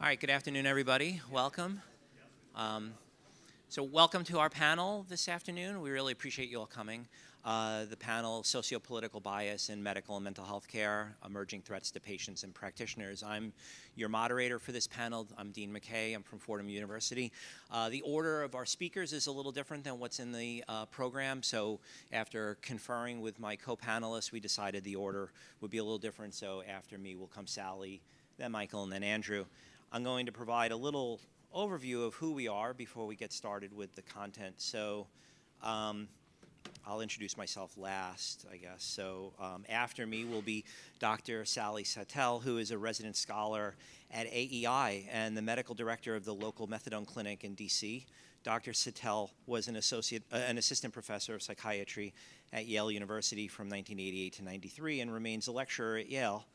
right, good afternoon, everybody. Welcome. So welcome to our panel this afternoon. We really appreciate you all coming. The panel, Sociopolitical Bias in Medical and Mental Health Care, Emerging Threats to Patients and Practitioners. I'm your moderator for this panel. I'm Dean McKay. I'm from Fordham University. The order of our speakers is a little different than what's in the program, so after conferring with my co-panelists, we decided the order would be a little different. So after me will come Sally, then Michael, and then Andrew. I'm going to provide a little overview of who we are before we get started with the content. So I'll introduce myself last, I guess. So after me will be Dr. Sally SATEL, who is a resident scholar at AEI and the medical director of the local methadone clinic in DC. Dr. SATEL was an assistant professor of psychiatry at Yale University from 1988 to 93 and remains a lecturer at Yale.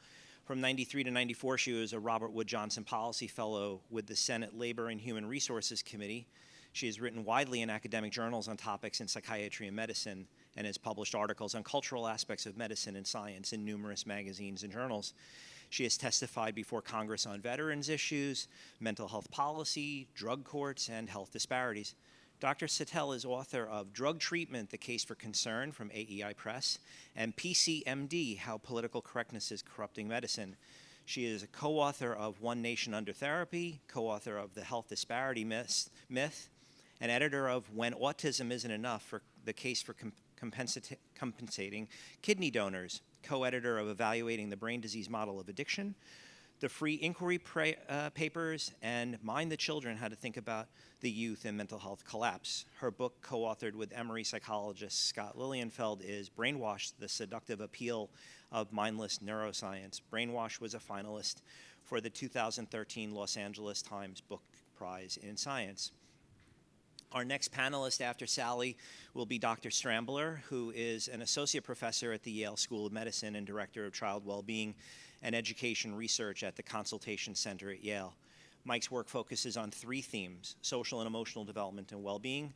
From 93 to 94, she was a Robert Wood Johnson Policy Fellow with the Senate Labor and Human Resources Committee. She has written widely in academic journals on topics in psychiatry and medicine and has published articles on cultural aspects of medicine and science in numerous magazines and journals. She has testified before Congress on veterans issues, mental health policy, drug courts, and health disparities. Dr. SATEL is author of Drug Treatment, The Case for Concern from AEI Press, and PCMD, How Political Correctness is Corrupting Medicine. She is a co-author of One Nation Under Therapy, co-author of The Health Disparity Myth, and editor of When Autism Isn't Enough, for the Case for Compensating Kidney Donors, co-editor of Evaluating the Brain Disease Model of Addiction, the Free Inquiry Papers, and Mind the Children, How to Think About the Youth and Mental Health Collapse. Her book, co-authored with Emory psychologist Scott Lilienfeld, is Brainwashed, The Seductive Appeal of Mindless Neuroscience. Brainwash was a finalist for the 2013 Los Angeles Times Book Prize in Science. Our next panelist after Sally will be Dr. STRAMBLER, who is an associate professor at the Yale School of Medicine and director of child well-being and education research at the Consultation Center at Yale. Mike's work focuses on three themes: social and emotional development and well-being,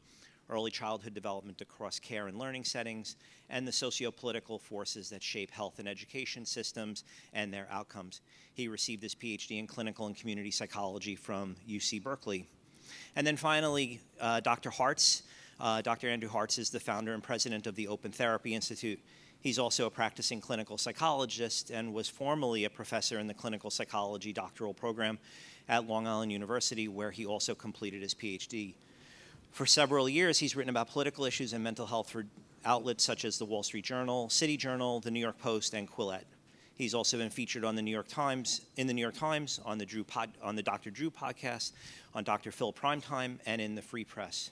early childhood development across care and learning settings, and the socio-political forces that shape health and education systems and their outcomes. He received his PhD in clinical and community psychology from UC Berkeley. And then finally, Dr. HARTZ. Dr. Andrew HARTZ is the founder and president of the Open Therapy Institute. He's also a practicing clinical psychologist and was formerly a professor in the clinical psychology doctoral program at Long Island University, where he also completed his PhD. For several years, he's written about political issues and mental health for outlets such as the Wall Street Journal, City Journal, the New York Post, and Quillette. He's also been featured on the New York Times, on the Dr. Drew podcast, on Dr. Phil Primetime, and in the Free Press.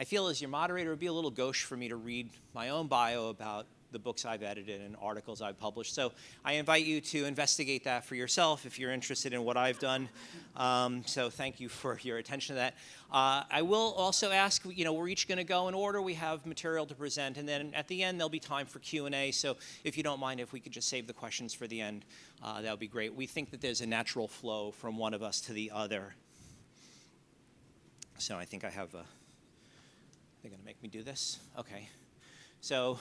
I feel as your moderator it would be a little gauche for me to read my own bio about the books I've edited and articles I've published. So I invite you to investigate that for yourself if you're interested in what I've done. So thank you for your attention to that. I will also ask, we're each going to go in order. We have material to present, and then at the end there'll be time for Q&A. So if you don't mind, if we could just save the questions for the end, that would be great. We think that there's a natural flow from one of us to the other. So I think I have they're going to make me do this? Okay. So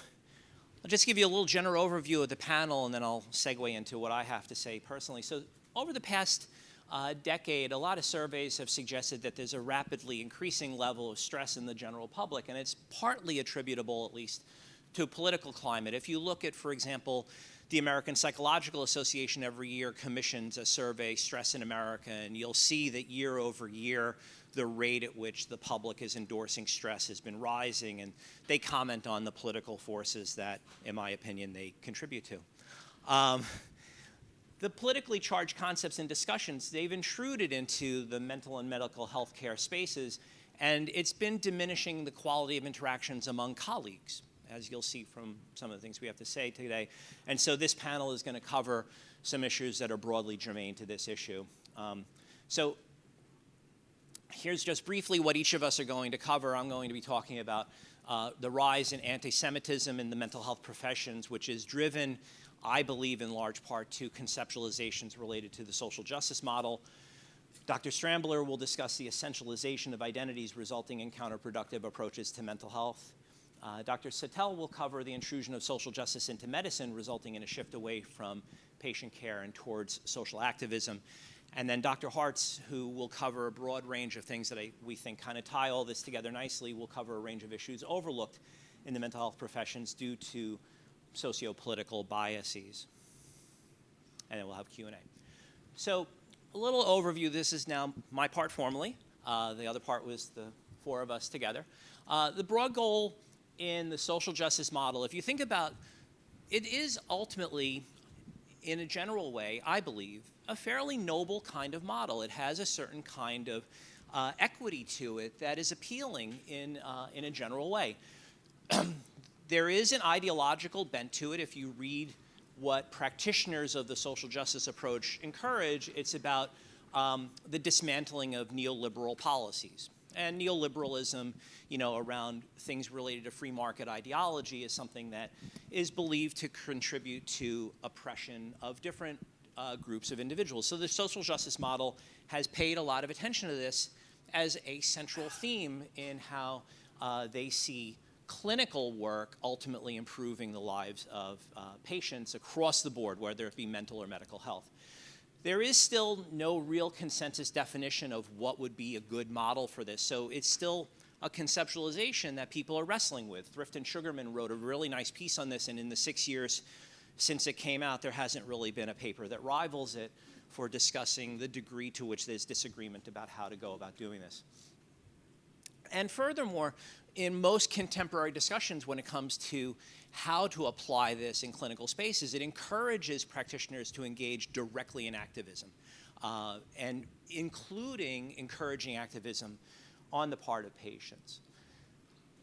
I'll just give you a little general overview of the panel, and then I'll segue into what I have to say personally. So over the past decade, a lot of surveys have suggested that there's a rapidly increasing level of stress in the general public, and it's partly attributable, at least, to political climate. If you look at, for example, the American Psychological Association every year commissions a survey, Stress in America, and you'll see that year over year, the rate at which the public is endorsing stress has been rising, and they comment on the political forces that, in my opinion, they contribute to. The politically charged concepts and discussions, they've intruded into the mental and medical health care spaces, and it's been diminishing the quality of interactions among colleagues, as you'll see from some of the things we have to say today. And so this panel is going to cover some issues that are broadly germane to this issue. So here's just briefly what each of us are going to cover. I'm going to be talking about the rise in anti-Semitism in the mental health professions, which is driven, I believe, in large part to conceptualizations related to the social justice model. Dr. STRAMBLER will discuss the essentialization of identities resulting in counterproductive approaches to mental health. Dr. SATEL will cover the intrusion of social justice into medicine, resulting in a shift away from patient care and towards social activism. And then Dr. HARTZ, who will cover a broad range of things that we think kind of tie all this together nicely, will cover a range of issues overlooked in the mental health professions due to sociopolitical biases. And then we'll have Q&A. So a little overview. This is now my part formally. The other part was the four of us together. The broad goal in the social justice model, if you think about, it is ultimately, in a general way, I believe, a fairly noble kind of model. It has a certain kind of equity to it that is appealing in a general way. There is an ideological bent to it. If you read what practitioners of the social justice approach encourage, it's about the dismantling of neoliberal policies. And neoliberalism, around things related to free market ideology is something that is believed to contribute to oppression of different groups of individuals. So the social justice model has paid a lot of attention to this as a central theme in how they see clinical work ultimately improving the lives of patients across the board, whether it be mental or medical health. There is still no real consensus definition of what would be a good model for this, so it's still a conceptualization that people are wrestling with. Thrift and Sugarman wrote a really nice piece on this, and in the 6 years since it came out, there hasn't really been a paper that rivals it for discussing the degree to which there's disagreement about how to go about doing this. And furthermore, in most contemporary discussions when it comes to how to apply this in clinical spaces, it encourages practitioners to engage directly in activism, and including encouraging activism on the part of patients.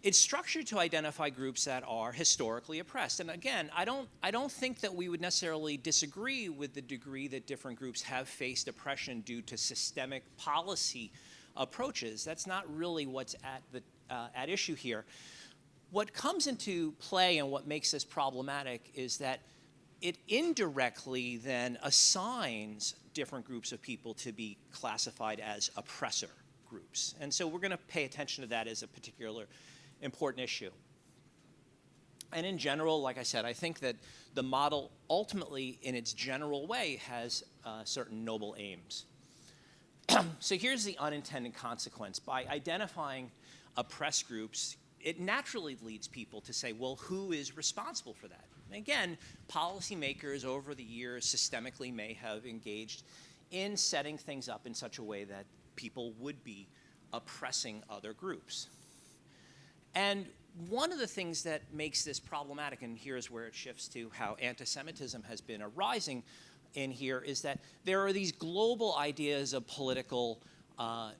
It's structured to identify groups that are historically oppressed. And again, I don't think that we would necessarily disagree with the degree that different groups have faced oppression due to systemic policy approaches. That's not really what's at issue here. What comes into play and what makes this problematic is that it indirectly then assigns different groups of people to be classified as oppressor groups. And so we're going to pay attention to that as a particular important issue. And in general, like I said, I think that the model ultimately, in its general way, has certain noble aims. So here's the unintended consequence. By identifying oppressed groups, it naturally leads people to say, well, who is responsible for that? And again, policymakers over the years systemically may have engaged in setting things up in such a way that people would be oppressing other groups. And one of the things that makes this problematic, and here's where it shifts to how anti-Semitism has been arising in here, is that there are these global ideas of political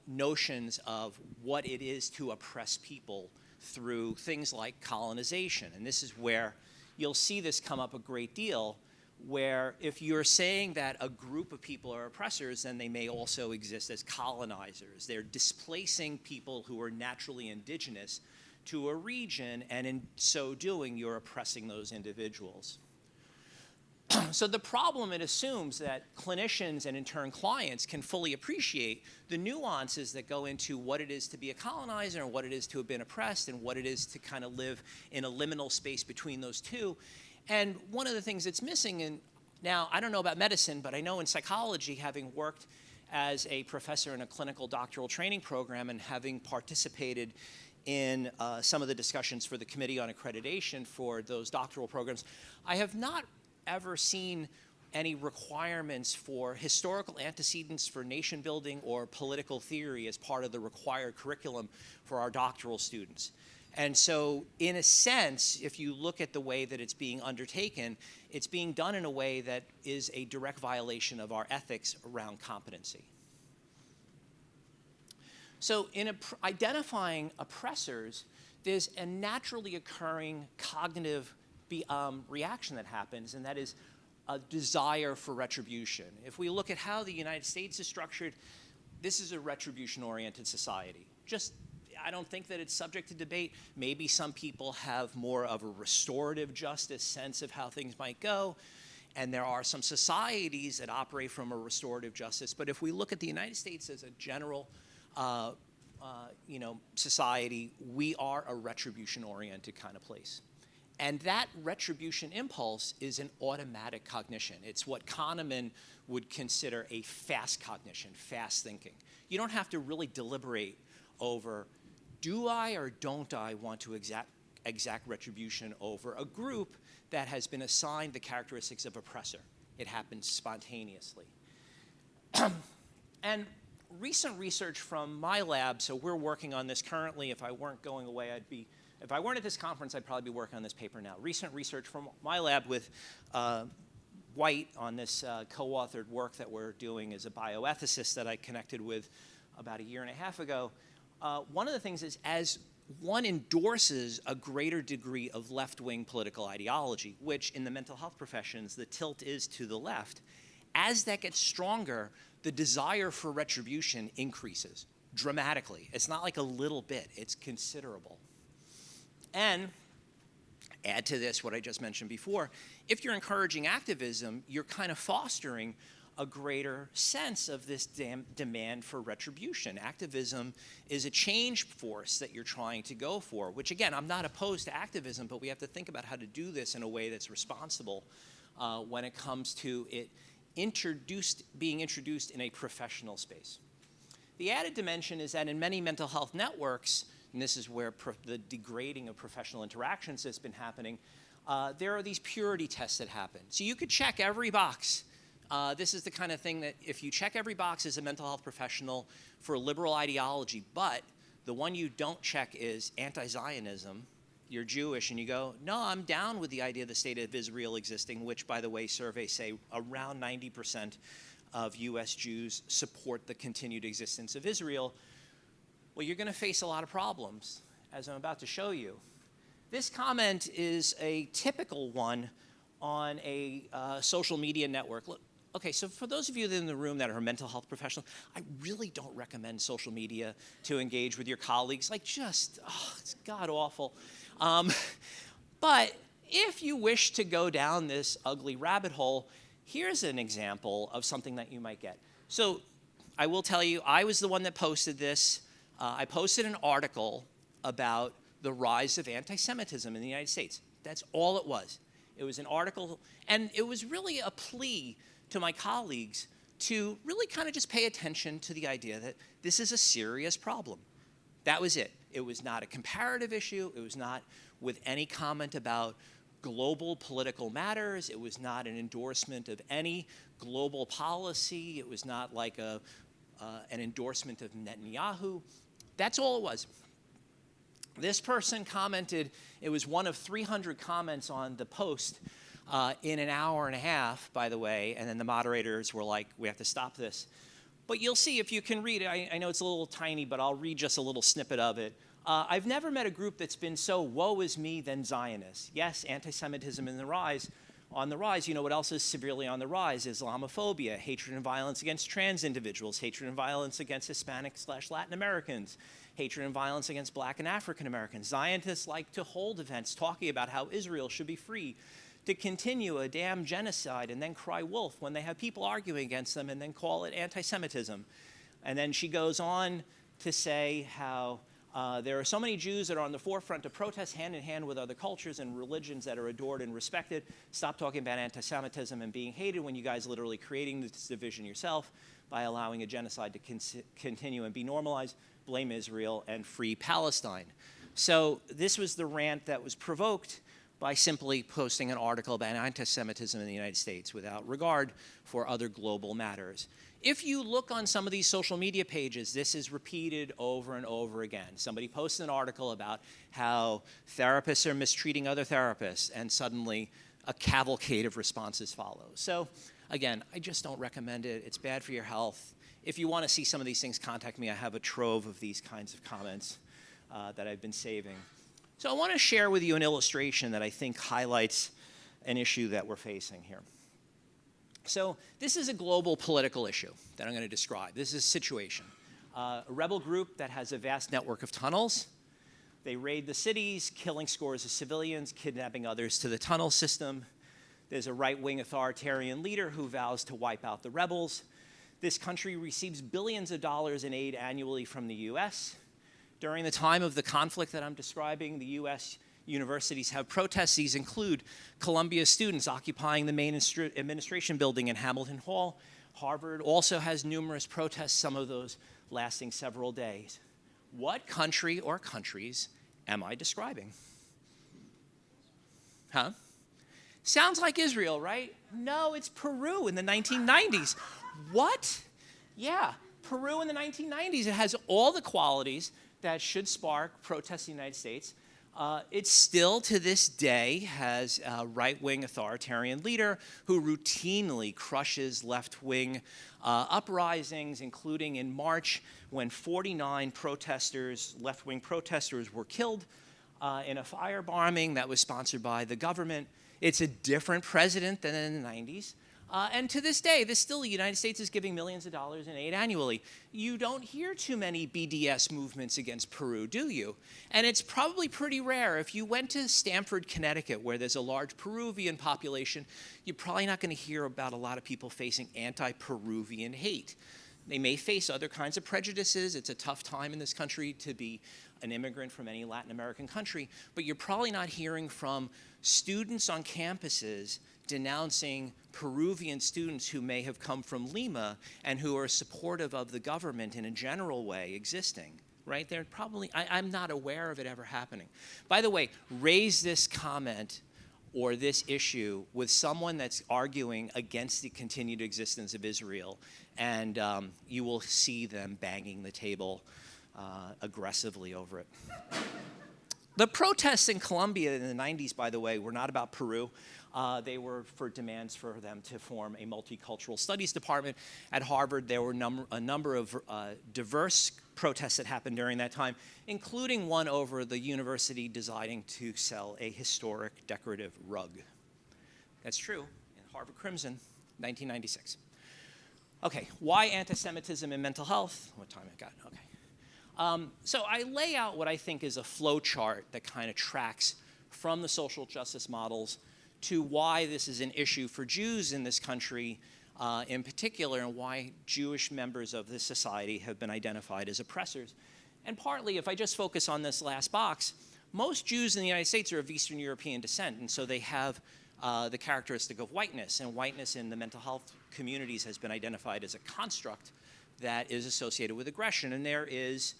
notions of what it is to oppress people through things like colonization. And this is where you'll see this come up a great deal, where if you're saying that a group of people are oppressors, then they may also exist as colonizers. They're displacing people who are naturally indigenous to a region, and in so doing, you're oppressing those individuals. So the problem, it assumes that clinicians and in turn clients can fully appreciate the nuances that go into what it is to be a colonizer and what it is to have been oppressed and what it is to kind of live in a liminal space between those two. And one of the things that's missing, and now I don't know about medicine, but I know in psychology, having worked as a professor in a clinical doctoral training program and having participated in some of the discussions for the Committee on Accreditation for those doctoral programs, I have not ever seen any requirements for historical antecedents for nation building or political theory as part of the required curriculum for our doctoral students. And so in a sense, if you look at the way that it's being undertaken, it's being done in a way that is a direct violation of our ethics around competency. So in identifying oppressors, there's a naturally occurring cognitive reaction that happens, and that is a desire for retribution. If we look at how the United States is structured, this is a retribution-oriented society. I don't think that it's subject to debate. Maybe some people have more of a restorative justice sense of how things might go, and there are some societies that operate from a restorative justice. But if we look at the United States as a general society, we are a retribution-oriented kind of place. And that retribution impulse is an automatic cognition. It's what Kahneman would consider a fast cognition, fast thinking. You don't have to really deliberate over, do I or don't I want to exact retribution over a group that has been assigned the characteristics of oppressor. It happens spontaneously. And recent research from my lab, so we're working on this currently. If I weren't going away, if I weren't at this conference, I'd probably be working on this paper now. Recent research from my lab with White on this co-authored work that we're doing as a bioethicist that I connected with about 1.5 years ago. One of the things is, as one endorses a greater degree of left-wing political ideology, which in the mental health professions, the tilt is to the left, as that gets stronger, the desire for retribution increases dramatically. It's not like a little bit, it's considerable. And add to this what I just mentioned before, if you're encouraging activism, you're kind of fostering a greater sense of this demand for retribution. Activism is a change force that you're trying to go for, which again, I'm not opposed to activism, but we have to think about how to do this in a way that's responsible when it comes to it being introduced in a professional space. The added dimension is that in many mental health networks, and this is where the degrading of professional interactions has been happening, there are these purity tests that happen. So you could check every box. This is the kind of thing that if you check every box as a mental health professional for liberal ideology, but the one you don't check is anti-Zionism, you're Jewish, and you go, no, I'm down with the idea of the state of Israel existing, which, by the way, surveys say around 90% of US Jews support the continued existence of Israel. Well, you're going to face a lot of problems, as I'm about to show you. This comment is a typical one on a social media network. Look, okay, so for those of you in the room that are mental health professionals, I really don't recommend social media to engage with your colleagues. Like, just, it's god-awful. But if you wish to go down this ugly rabbit hole, here's an example of something that you might get. So I will tell you, I was the one that posted this. I posted an article about the rise of anti-Semitism in the United States. That's all it was. It was an article, and it was really a plea to my colleagues to really kind of just pay attention to the idea that this is a serious problem. That was it. It was not a comparative issue. It was not with any comment about global political matters. It was not an endorsement of any global policy. It was not like an endorsement of Netanyahu. That's all it was. This person commented, it was one of 300 comments on the post in an hour and a half, by the way, and then the moderators were like, we have to stop this. But you'll see if you can read it. I know it's a little tiny, but I'll read just a little snippet of it. I've never met a group that's been so woe is me than Zionists. Yes, anti-Semitism on the rise. You know what else is severely on the rise? Islamophobia, hatred and violence against trans individuals, hatred and violence against Hispanic/Latin Americans, hatred and violence against Black and African Americans. Zionists like to hold events talking about how Israel should be free to continue a damn genocide and then cry wolf when they have people arguing against them and then call it anti-Semitism. And then she goes on to say how there are so many Jews that are on the forefront to protest hand in hand with other cultures and religions that are adored and respected. Stop talking about anti-Semitism and being hated when you guys are literally creating this division yourself by allowing a genocide to continue and be normalized. Blame Israel and free Palestine. So this was the rant that was provoked by simply posting an article about anti-Semitism in the United States without regard for other global matters. If you look on some of these social media pages, this is repeated over and over again. Somebody posts an article about how therapists are mistreating other therapists, and suddenly a cavalcade of responses follows. So again, I just don't recommend it. It's bad for your health. If you want to see some of these things, contact me. I have a trove of these kinds of comments that I've been saving. So I want to share with you an illustration that I think highlights an issue that we're facing here. So this is a global political issue that I'm going to describe. This is a situation. A rebel group that has a vast network of tunnels. They raid the cities, killing scores of civilians, kidnapping others to the tunnel system. There's a right-wing authoritarian leader who vows to wipe out the rebels. This country receives billions of dollars in aid annually from the US. During the time of the conflict that I'm describing, the US universities have protests. These include Columbia students occupying the main administration building in Hamilton Hall. Harvard also has numerous protests, some of those lasting several days. What country or countries am I describing? Huh? Sounds like Israel, right? No, it's Peru in the 1990s. What? Yeah, Peru in the 1990s. It has all the qualities that should spark protests in the United States. It still, to this day, has a right-wing authoritarian leader who routinely crushes left-wing uprisings, including in March when 49 protesters, left-wing protesters, were killed in a firebombing that was sponsored by the government. It's a different president than in the 90s. And to this day, the United States is giving millions of dollars in aid annually. You don't hear too many BDS movements against Peru, do you? And it's probably pretty rare. If you went to Stamford, Connecticut, where there's a large Peruvian population, you're probably not going to hear about a lot of people facing anti-Peruvian hate. They may face other kinds of prejudices. It's a tough time in this country to be an immigrant from any Latin American country, but you're probably not hearing from students on campuses denouncing Peruvian students who may have come from Lima and who are supportive of the government in a general way existing, right? They're probably, I'm not aware of it ever happening. By the way, raise this comment or this issue with someone that's arguing against the continued existence of Israel, and you will see them banging the table aggressively over it. The protests in Colombia in the 90s, by the way, were not about Peru. They were for demands for them to form a multicultural studies department at Harvard. There were a number of diverse protests that happened during that time, including one over the university deciding to sell a historic decorative rug. That's true in Harvard Crimson, 1996. Okay, why anti-Semitism and mental health? What time I got? Okay. So I lay out what I think is a flow chart that kind of tracks from the social justice models to why this is an issue for Jews in this country in particular, and why Jewish members of this society have been identified as oppressors. And partly, if I just focus on this last box, most Jews in the United States are of Eastern European descent, and so they have the characteristic of whiteness, and whiteness in the mental health communities has been identified as a construct that is associated with aggression. And there is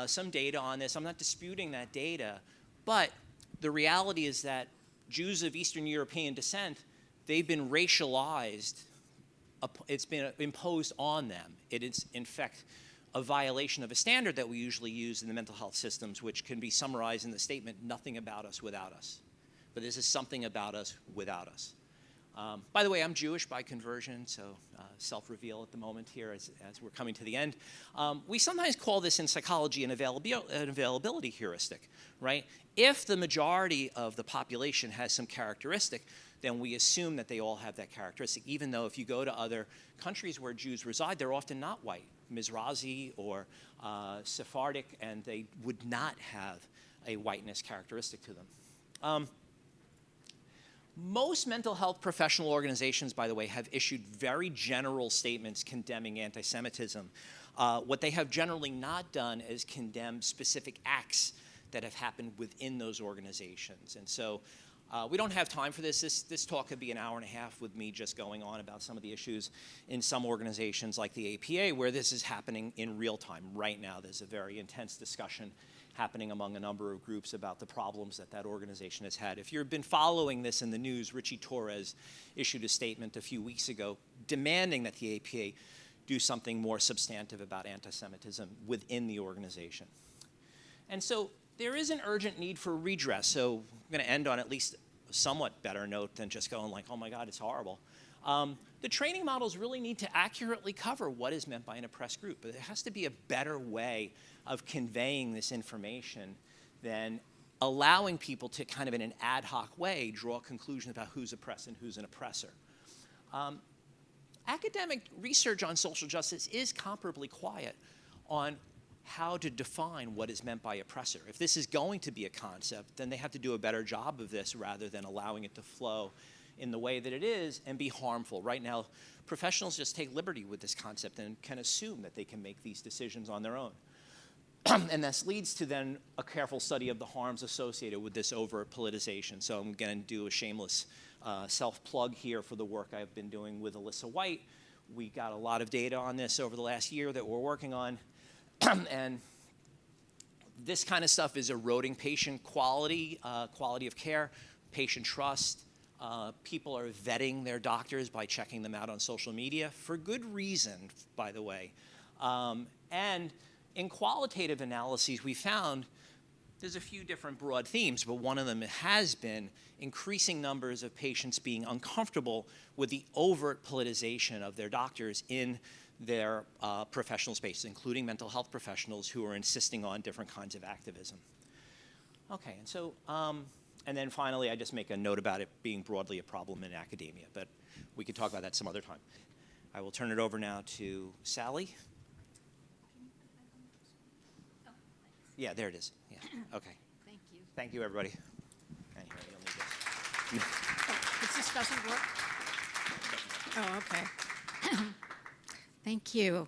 some data on this. I'm not disputing that data, but the reality is that Jews of Eastern European descent, they've been racialized. It's been imposed on them. It is, in fact, a violation of a standard that we usually use in the mental health systems, which can be summarized in the statement, nothing about us without us. But this is something about us without us. By the way, I'm Jewish by conversion, so self-reveal at the moment here as we're coming to the end. We sometimes call this in psychology an availability heuristic, right? If the majority of the population has some characteristic, then we assume that they all have that characteristic, even though if you go to other countries where Jews reside, they're often not white, Mizrahi or Sephardic, and they would not have a whiteness characteristic to them. Most mental health professional organizations, by the way, have issued very general statements condemning anti-Semitism. What they have generally not done is condemn specific acts that have happened within those organizations. And so we don't have time for this. This talk could be an hour and a half with me just going on about some of the issues in some organizations like the APA, where this is happening in real time. Right now, there's a very intense discussion happening among a number of groups about the problems that that organization has had. If you've been following this in the news, Richie Torres issued a statement a few weeks ago demanding that the APA do something more substantive about anti-Semitism within the organization. And so there is an urgent need for redress. So I'm going to end on at least a somewhat better note than just going like, oh my God, it's horrible. The training models really need to accurately cover what is meant by an oppressed group, but there has to be a better way of conveying this information than allowing people to kind of in an ad hoc way draw conclusions about who's oppressed and who's an oppressor. Academic research on social justice is comparably quiet on how to define what is meant by oppressor. If this is going to be a concept, then they have to do a better job of this rather than allowing it to flow in the way that it is and be harmful. Right now, professionals just take liberty with this concept and can assume that they can make these decisions on their own. And this leads to then a careful study of the harms associated with this overt politicization. So I'm going to do a shameless self-plug here for the work I've been doing with Alyssa White. We got a lot of data on this over the last year that we're working on. And this kind of stuff is eroding patient quality, quality of care, patient trust. People are vetting their doctors by checking them out on social media for good reason, by the way. And in qualitative analyses, we found there's a few different broad themes, but one of them has been increasing numbers of patients being uncomfortable with the overt politicization of their doctors in their professional spaces, including mental health professionals who are insisting on different kinds of activism. Okay, and so, and then finally, I just make a note about it being broadly a problem in academia, but we can talk about that some other time. I will turn it over now to Sally. Yeah, there it is. Yeah. Okay. Thank you. Thank you, everybody. And here, you'll need this. Oh, this doesn't work? Oh, okay. Thank you.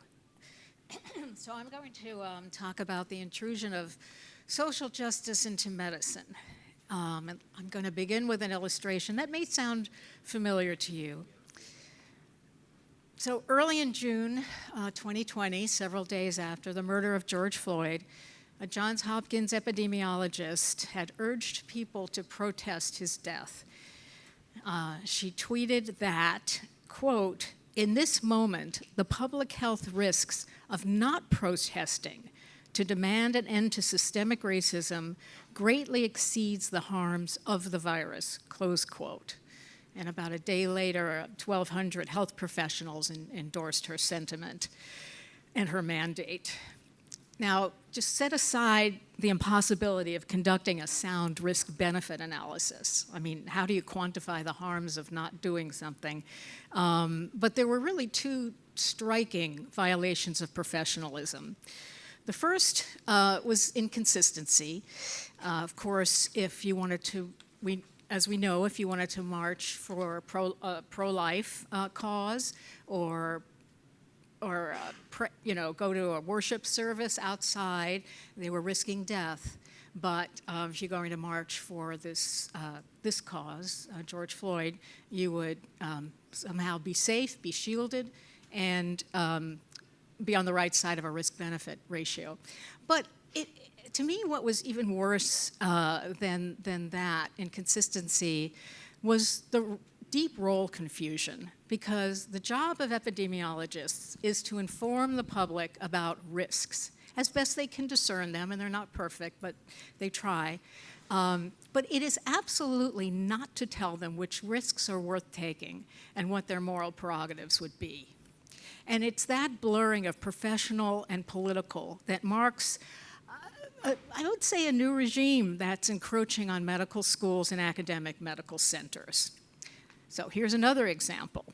So I'm going to talk about the intrusion of social justice into medicine. And I'm going to begin with an illustration that may sound familiar to you. So early in June 2020, several days after the murder of George Floyd, a Johns Hopkins epidemiologist had urged people to protest his death. She tweeted that, quote, "In this moment, the public health risks of not protesting to demand an end to systemic racism greatly exceeds the harms of the virus," close quote. And about a day later, 1,200 health professionals endorsed her sentiment and her mandate. Now, just set aside the impossibility of conducting a sound risk-benefit analysis. I mean, how do you quantify the harms of not doing something? But there were really two striking violations of professionalism. The first was inconsistency. Of course, if you wanted to, as we know, if you wanted to march for a pro-life cause or go to a worship service outside, they were risking death. But if you're going to march for this cause, George Floyd, you would somehow be safe, be shielded, and be on the right side of a risk-benefit ratio. But to me, what was even worse than that inconsistency was the deep role confusion, because the job of epidemiologists is to inform the public about risks as best they can discern them, and they're not perfect, but they try. But it is absolutely not to tell them which risks are worth taking and what their moral prerogatives would be. And it's that blurring of professional and political that marks, I would say, a new regime that's encroaching on medical schools and academic medical centers. So here's another example,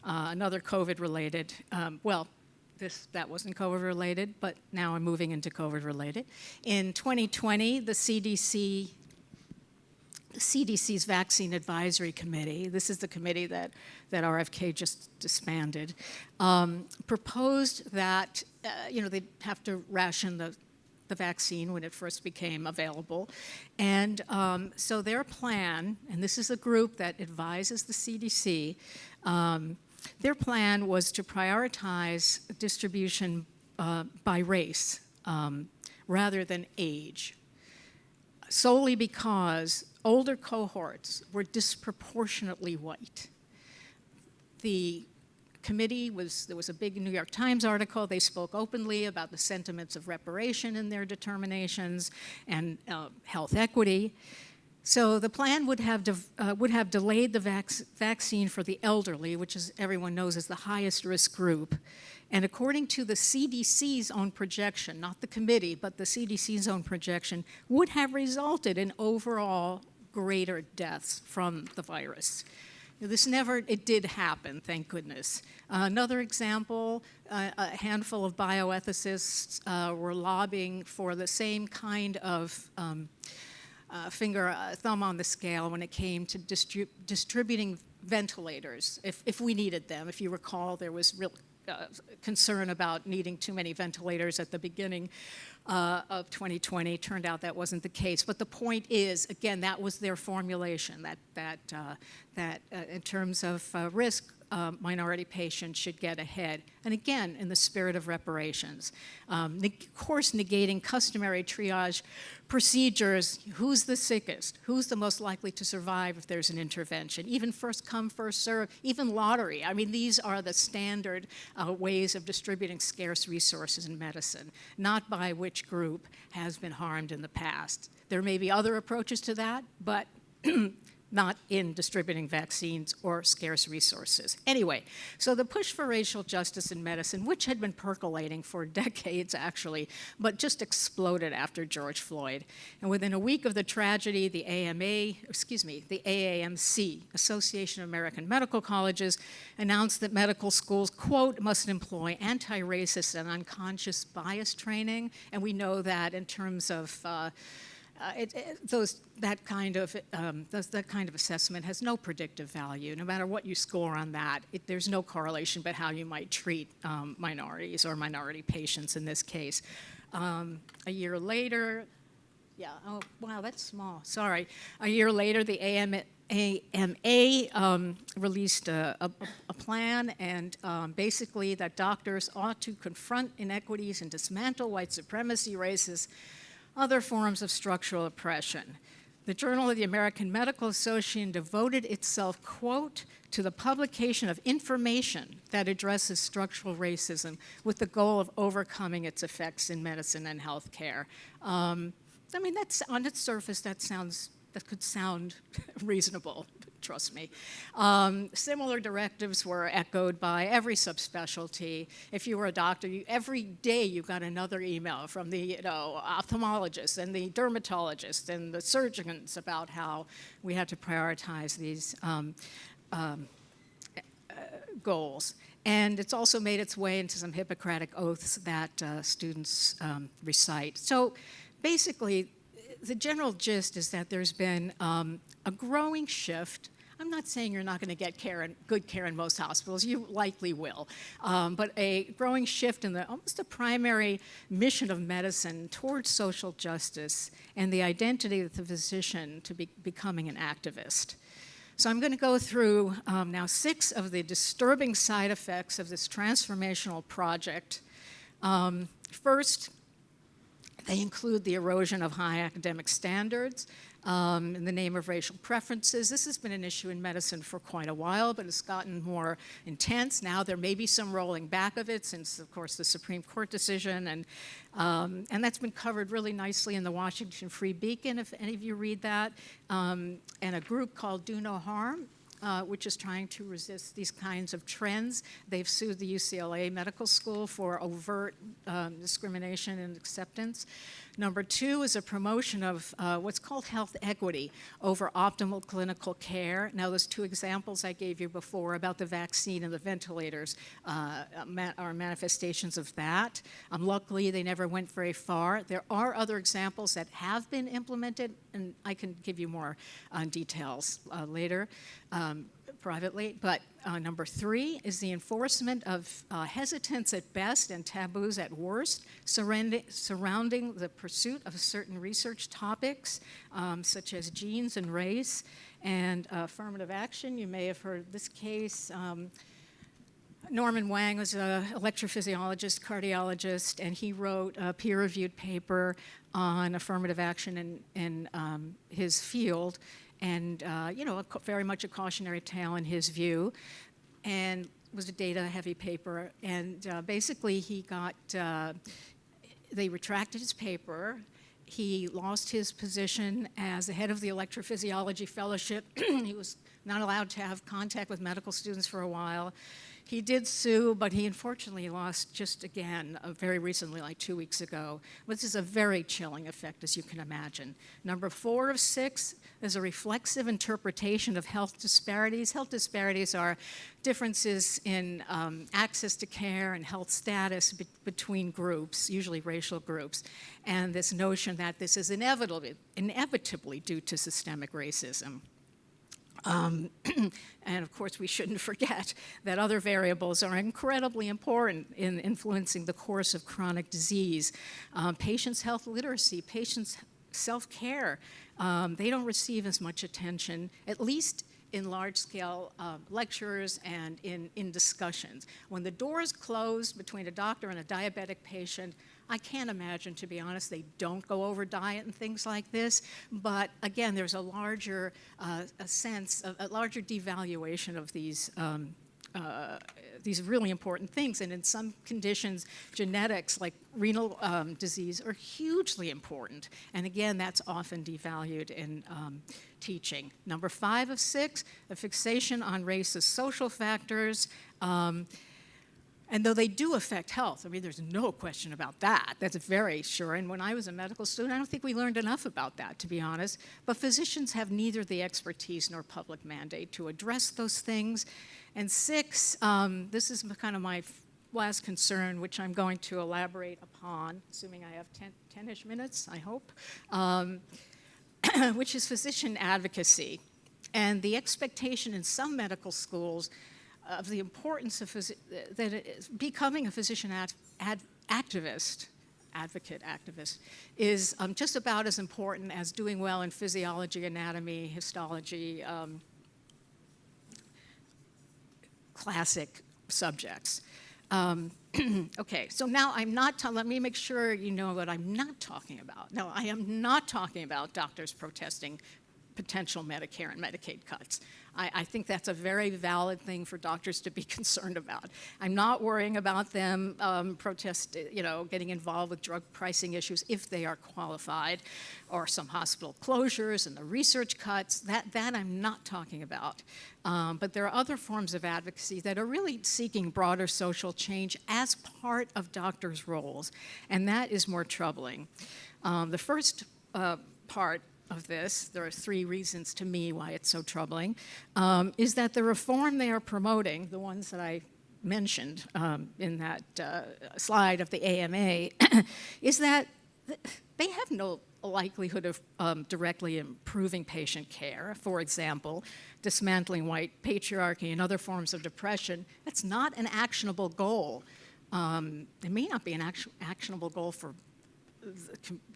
another COVID-related, that wasn't COVID-related, but now I'm moving into COVID-related. In 2020, the CDC's Vaccine Advisory Committee, this is the committee that RFK just disbanded, proposed that they'd have to ration the vaccine when it first became available. And so their plan, and this is a group that advises the CDC, their plan was to prioritize distribution by race rather than age, solely because older cohorts were disproportionately white. The committee there was a big New York Times article. They spoke openly about the sentiments of reparation in their determinations and health equity. So the plan would have delayed the vaccine for the elderly, which, as everyone knows, is the highest risk group. And according to the CDC's own projection, not the committee, but the CDC's own projection, would have resulted in overall greater deaths from the virus. It did happen, thank goodness. Another example, a handful of bioethicists were lobbying for the same kind of thumb on the scale when it came to distributing ventilators, if we needed them. If you recall, there was real concern about needing too many ventilators at the beginning of 2020. Turned out that wasn't the case. But the point is, again, that was their formulation, that in terms of risk, minority patients should get ahead. And again, in the spirit of reparations. Of course, negating customary triage procedures, who's the sickest, who's the most likely to survive if there's an intervention, even first come, first serve, even lottery. I mean, these are the standard ways of distributing scarce resources in medicine, not by which group has been harmed in the past. There may be other approaches to that, but not in distributing vaccines or scarce resources. Anyway, so the push for racial justice in medicine, which had been percolating for decades actually, but just exploded after George Floyd. And within a week of the tragedy, the AAMC, Association of American Medical Colleges, announced that medical schools, quote, must employ anti-racist and unconscious bias training. And we know that in terms of that kind of assessment has no predictive value. No matter what you score on that, there's no correlation but how you might treat minorities or minority patients in this case. A year later, oh wow, that's small. Sorry. A year later, the AMA released a plan, and basically that doctors ought to confront inequities and dismantle white supremacy, racist, other forms of structural oppression. The Journal of the American Medical Association devoted itself, quote, to the publication of information that addresses structural racism with the goal of overcoming its effects in medicine and healthcare. I mean, that's on its surface, that could sound reasonable, trust me. Similar directives were echoed by every subspecialty. If you were a doctor, every day you got another email from the ophthalmologist and the dermatologist and the surgeons about how we had to prioritize these goals. And it's also made its way into some Hippocratic oaths that students recite. So basically, the general gist is that there's been a growing shift. I'm not saying you're not going to get good care in most hospitals. You likely will. But a growing shift in almost the primary mission of medicine towards social justice and the identity of the physician to becoming an activist. So I'm going to go through now 6 of the disturbing side effects of this transformational project. First, they include the erosion of high academic standards in the name of racial preferences. This has been an issue in medicine for quite a while, but it's gotten more intense. Now there may be some rolling back of it since, of course, the Supreme Court decision, and that's been covered really nicely in the Washington Free Beacon, if any of you read that, and a group called Do No Harm, which is trying to resist these kinds of trends. They've sued the UCLA Medical School for overt discrimination and acceptance. Number 2 is a promotion of what's called health equity over optimal clinical care. Now, those 2 examples I gave you before about the vaccine and the ventilators are manifestations of that. Luckily, they never went very far. There are other examples that have been implemented, and I can give you more details later. Privately, but number 3 is the enforcement of hesitance at best and taboos at worst surrounding the pursuit of certain research topics, such as genes and race, and affirmative action. You may have heard this case. Norman Wang was an electrophysiologist, cardiologist, and he wrote a peer-reviewed paper on affirmative action in his field. And, very much a cautionary tale in his view, and was a data-heavy paper. And basically, they retracted his paper. He lost his position as the head of the electrophysiology fellowship. He was not allowed to have contact with medical students for a while. He did sue, but he unfortunately lost just again very recently, like 2 weeks ago. This is a very chilling effect, as you can imagine. Number 4 of 6 is a reflexive interpretation of health disparities. Health disparities are differences in access to care and health status between groups, usually racial groups, and this notion that this is inevitably due to systemic racism. And of course, we shouldn't forget that other variables are incredibly important in influencing the course of chronic disease. Patients' health literacy, patients' self-care, they don't receive as much attention, at least in large-scale lectures and in discussions. When the doors close between a doctor and a diabetic patient, I can't imagine, to be honest, they don't go over diet and things like this. But again, there's a larger sense, a larger devaluation of these really important things. And in some conditions, genetics like renal disease are hugely important. And again, that's often devalued in teaching. Number 5 of 6, a fixation on race as social factors. And though they do affect health, I mean, there's no question about that. That's very sure. And when I was a medical student, I don't think we learned enough about that, to be honest. But physicians have neither the expertise nor public mandate to address those things. And 6, this is kind of my last concern, which I'm going to elaborate upon, assuming I have 10-ish minutes, I hope, which is physician advocacy. And the expectation in some medical schools of the importance of becoming a physician activist is just about as important as doing well in physiology, anatomy, histology, classic subjects. Okay, so now let me make sure you know what I'm not talking about. No, I am not talking about doctors protesting potential Medicare and Medicaid cuts. I think that's a very valid thing for doctors to be concerned about. I'm not worrying about them getting involved with drug pricing issues if they are qualified, or some hospital closures and the research cuts. That I'm not talking about. But there are other forms of advocacy that are really seeking broader social change as part of doctors' roles, and that is more troubling. The first part of this, there are 3 reasons to me why it's so troubling, is that the reform they are promoting, the ones that I mentioned in that slide of the AMA, is that they have no likelihood of directly improving patient care. For example, dismantling white patriarchy and other forms of depression, that's not an actionable goal. It may not be an actionable goal for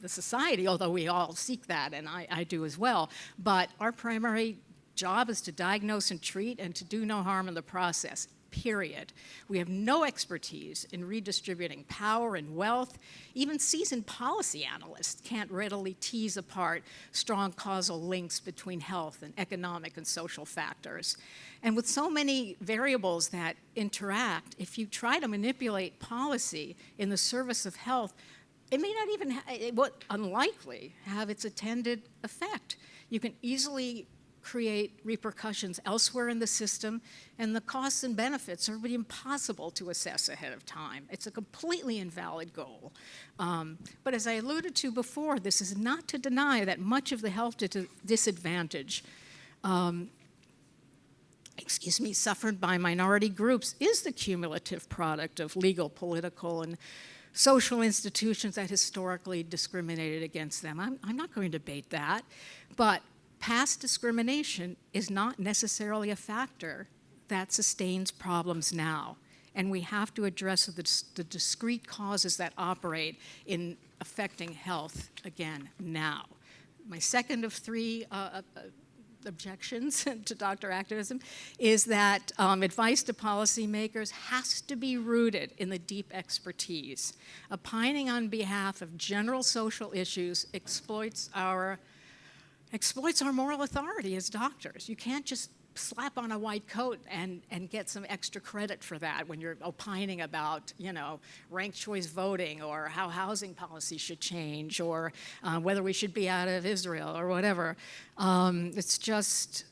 the society, although we all seek that, and I do as well. But our primary job is to diagnose and treat and to do no harm in the process, period. We have no expertise in redistributing power and wealth. Even seasoned policy analysts can't readily tease apart strong causal links between health and economic and social factors. And with so many variables that interact, if you try to manipulate policy in the service of health, it may not even, unlikely, have its intended effect. You can easily create repercussions elsewhere in the system, and the costs and benefits are really impossible to assess ahead of time. It's a completely invalid goal. But as I alluded to before, this is not to deny that much of the health disadvantage suffered by minority groups is the cumulative product of legal, political, and social institutions that historically discriminated against them. I'm not going to debate that, but past discrimination is not necessarily a factor that sustains problems now. And we have to address the discrete causes that operate in affecting health, again, now. My second of 3 objections to doctor activism is that advice to policymakers has to be rooted in the deep expertise. Opining on behalf of general social issues exploits our moral authority as doctors. You can't just slap on a white coat and get some extra credit for that when you're opining about, ranked choice voting or how housing policy should change or whether we should be out of Israel or whatever. It's just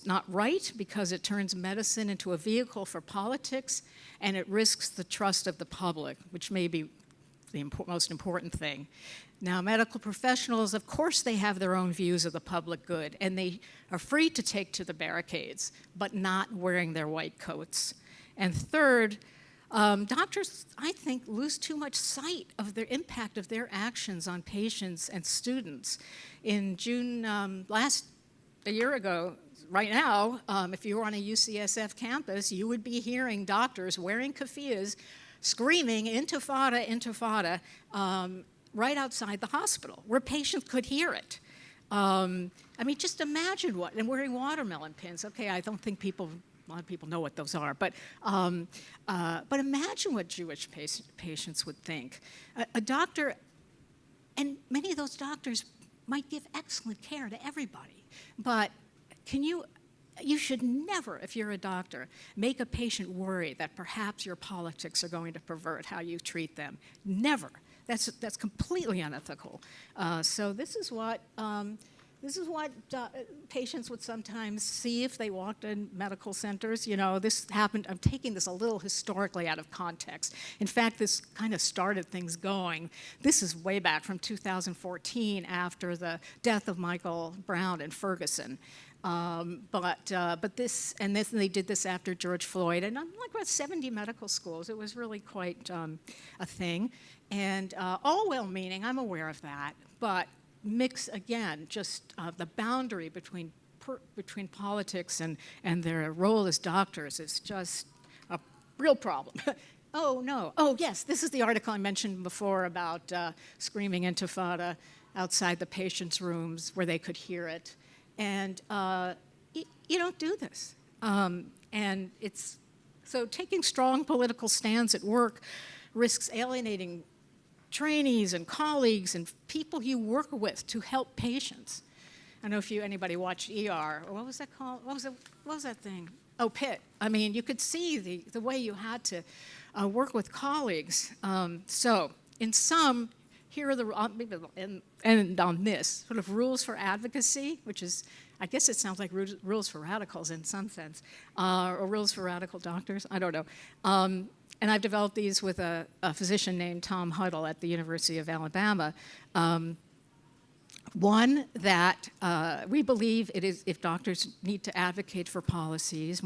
not right because it turns medicine into a vehicle for politics and it risks the trust of the public, which may be the most important thing. Now, medical professionals, of course, they have their own views of the public good, and they are free to take to the barricades, but not wearing their white coats. And third, doctors, I think, lose too much sight of the impact of their actions on patients and students. In June a year ago, right now, if you were on a UCSF campus, you would be hearing doctors wearing keffiyehs screaming, "Intifada, Intifada," right outside the hospital, where patients could hear it. I mean, just imagine what, and wearing watermelon pins. Okay, I don't think a lot of people know what those are, but imagine what Jewish patients would think. A doctor, and many of those doctors might give excellent care to everybody, but you should never, if you're a doctor, make a patient worry that perhaps your politics are going to pervert how you treat them. Never. That's completely unethical. So this is what patients would sometimes see if they walked in medical centers. You know, this happened. I'm taking this a little historically out of context. In fact, this kind of started things going. This is way back from 2014 after the death of Michael Brown in Ferguson. But they did this after George Floyd, and like about 70 medical schools. It was really quite a thing, and all well-meaning. I'm aware of that, but mix again just the boundary between politics and their role as doctors is just a real problem. Oh no! Oh yes, this is the article I mentioned before about screaming Intifada outside the patients' rooms where they could hear it. And you don't do this. And so taking strong political stands at work risks alienating trainees and colleagues and people you work with to help patients. I don't know if anybody watched ER, or what was that called? What was that thing? Oh, PIT. I mean, you could see the way you had to work with colleagues. So in sum, here are and on this, sort of rules for advocacy, which is, I guess it sounds like rules for radicals in some sense, or rules for radical doctors, I don't know. And I've developed these with a physician named Tom Huddle at the University of Alabama. One, that we believe it is, if doctors need to advocate for policies,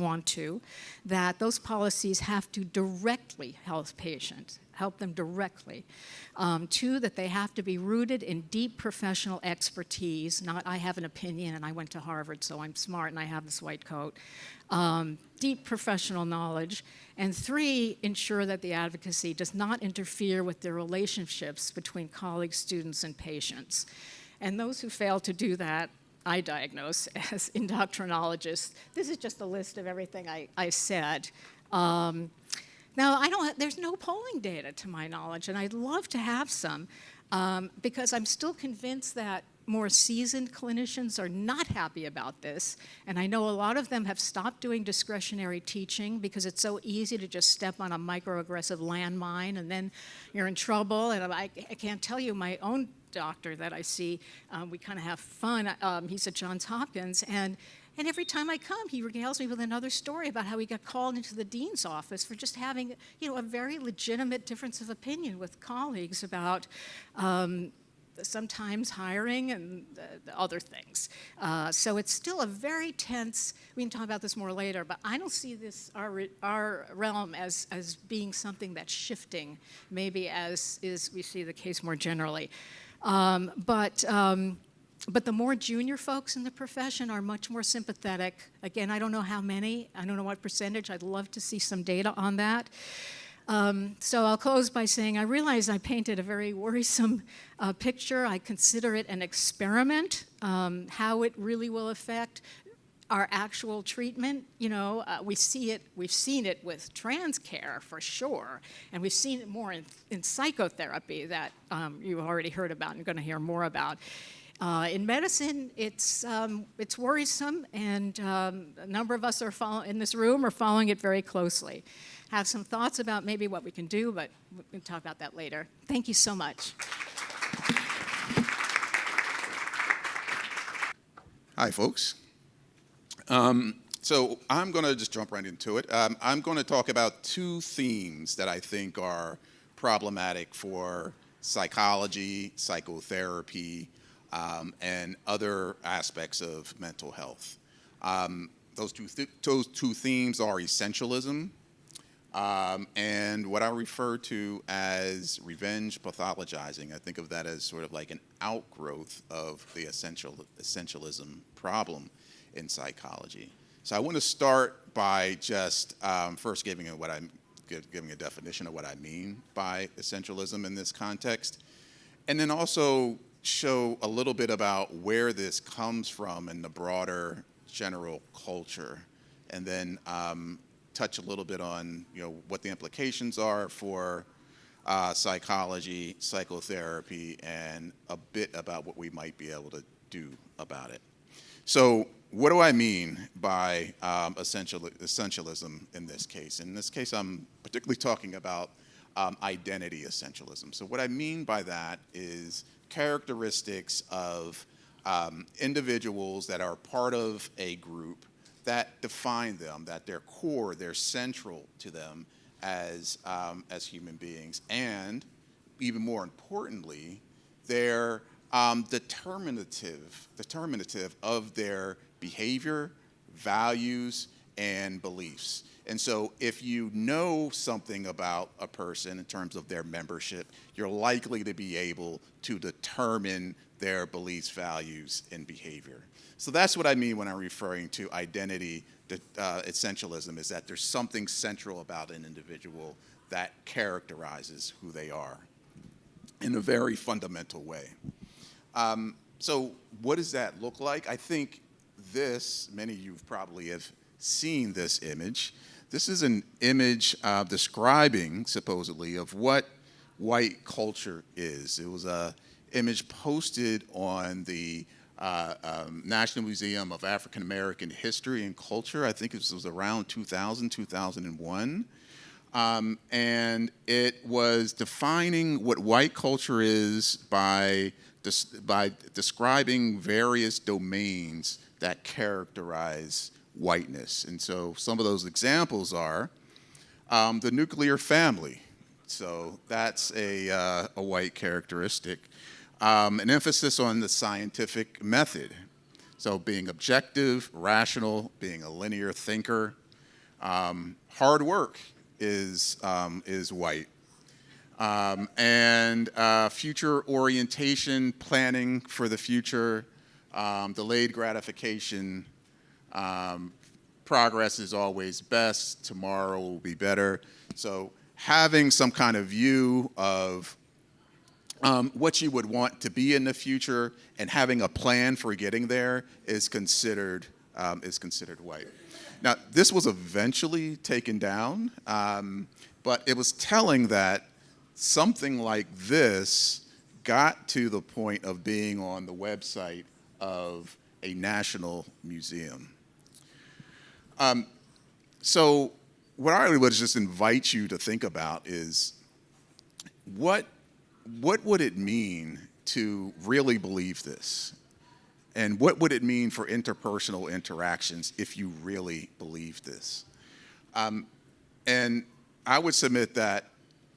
that those policies have to directly help patients, help them directly. Two, that they have to be rooted in deep professional expertise, not I have an opinion and I went to Harvard so I'm smart and I have this white coat. Deep professional knowledge. And three, ensure that the advocacy does not interfere with the relationships between colleagues, students, and patients. And those who fail to do that, I diagnose as indoctrinologists. This is just a list of everything I said. Now, there's no polling data to my knowledge, and I'd love to have some, because I'm still convinced that more seasoned clinicians are not happy about this, and I know a lot of them have stopped doing discretionary teaching because it's so easy to just step on a microaggressive landmine and then you're in trouble. And I can't tell you, my own doctor that I see, we kind of have fun. He's at Johns Hopkins, and every time I come, he regales me with another story about how he got called into the dean's office for just having, a very legitimate difference of opinion with colleagues about sometimes hiring and other things. So it's still a very tense, we can talk about this more later, but I don't see this, our realm as being something that's shifting, maybe as we see the case more generally. But the more junior folks in the profession are much more sympathetic. Again, I don't know how many, I don't know what percentage. I'd love to see some data on that. So I'll close by saying I realize I painted a very worrisome picture. I consider it an experiment, how it really will affect our actual treatment. We've seen it with trans care for sure, and we've seen it more in psychotherapy that you've already heard about and you're going to hear more about. In medicine, it's worrisome, and a number of us in this room are following it very closely. Have some thoughts about maybe what we can do, but we'll talk about that later. Thank you so much. Hi, folks. So I'm going to just jump right into it. I'm going to talk about two themes that I think are problematic for psychology, psychotherapy, and other aspects of mental health. Those two themes are essentialism and what I refer to as revenge pathologizing. I think of that as sort of like an outgrowth of the essentialism problem. in psychology. So I want to start by just first giving a definition of what I mean by essentialism in this context, and then also show a little bit about where this comes from in the broader general culture, and then touch a little bit on what the implications are for psychology, psychotherapy, and a bit about what we might be able to do about it. So what do I mean by essentialism in this case? In this case, I'm particularly talking about identity essentialism. So what I mean by that is characteristics of individuals that are part of a group that define them, that they're core, they're central to them as human beings, and even more importantly, they're determinative of their behavior, values, and beliefs. And so if you know something about a person in terms of their membership, you're likely to be able to determine their beliefs, values, and behavior. So that's what I mean when I'm referring to identity essentialism, is that there's something central about an individual that characterizes who they are in a very fundamental way. So what does that look like? I think many of you probably have seen this image. This is an image describing, supposedly, of what white culture is. It was an image posted on the National Museum of African American History and Culture. I think this was around 2000, 2001. And it was defining what white culture is by describing various domains that characterize whiteness. And so some of those examples are the nuclear family. So that's a white characteristic. An emphasis on the scientific method. So being objective, rational, being a linear thinker. Hard work is white. And future orientation, planning for the future, delayed gratification, progress is always best, tomorrow will be better. So having some kind of view of what you would want to be in the future and having a plan for getting there is considered white. Now, this was eventually taken down, but it was telling that something like this got to the point of being on the website of a national museum. So what I would just invite you to think about is what would it mean to really believe this? And what would it mean for interpersonal interactions if you really believe this? And I would submit that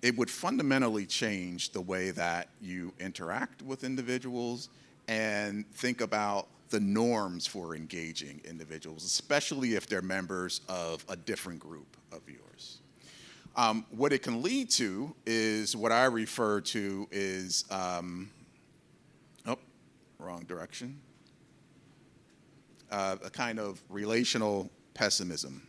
it would fundamentally change the way that you interact with individuals and think about the norms for engaging individuals, especially if they're members of a different group of yours. What it can lead to is what I refer to is, wrong direction, a kind of relational pessimism.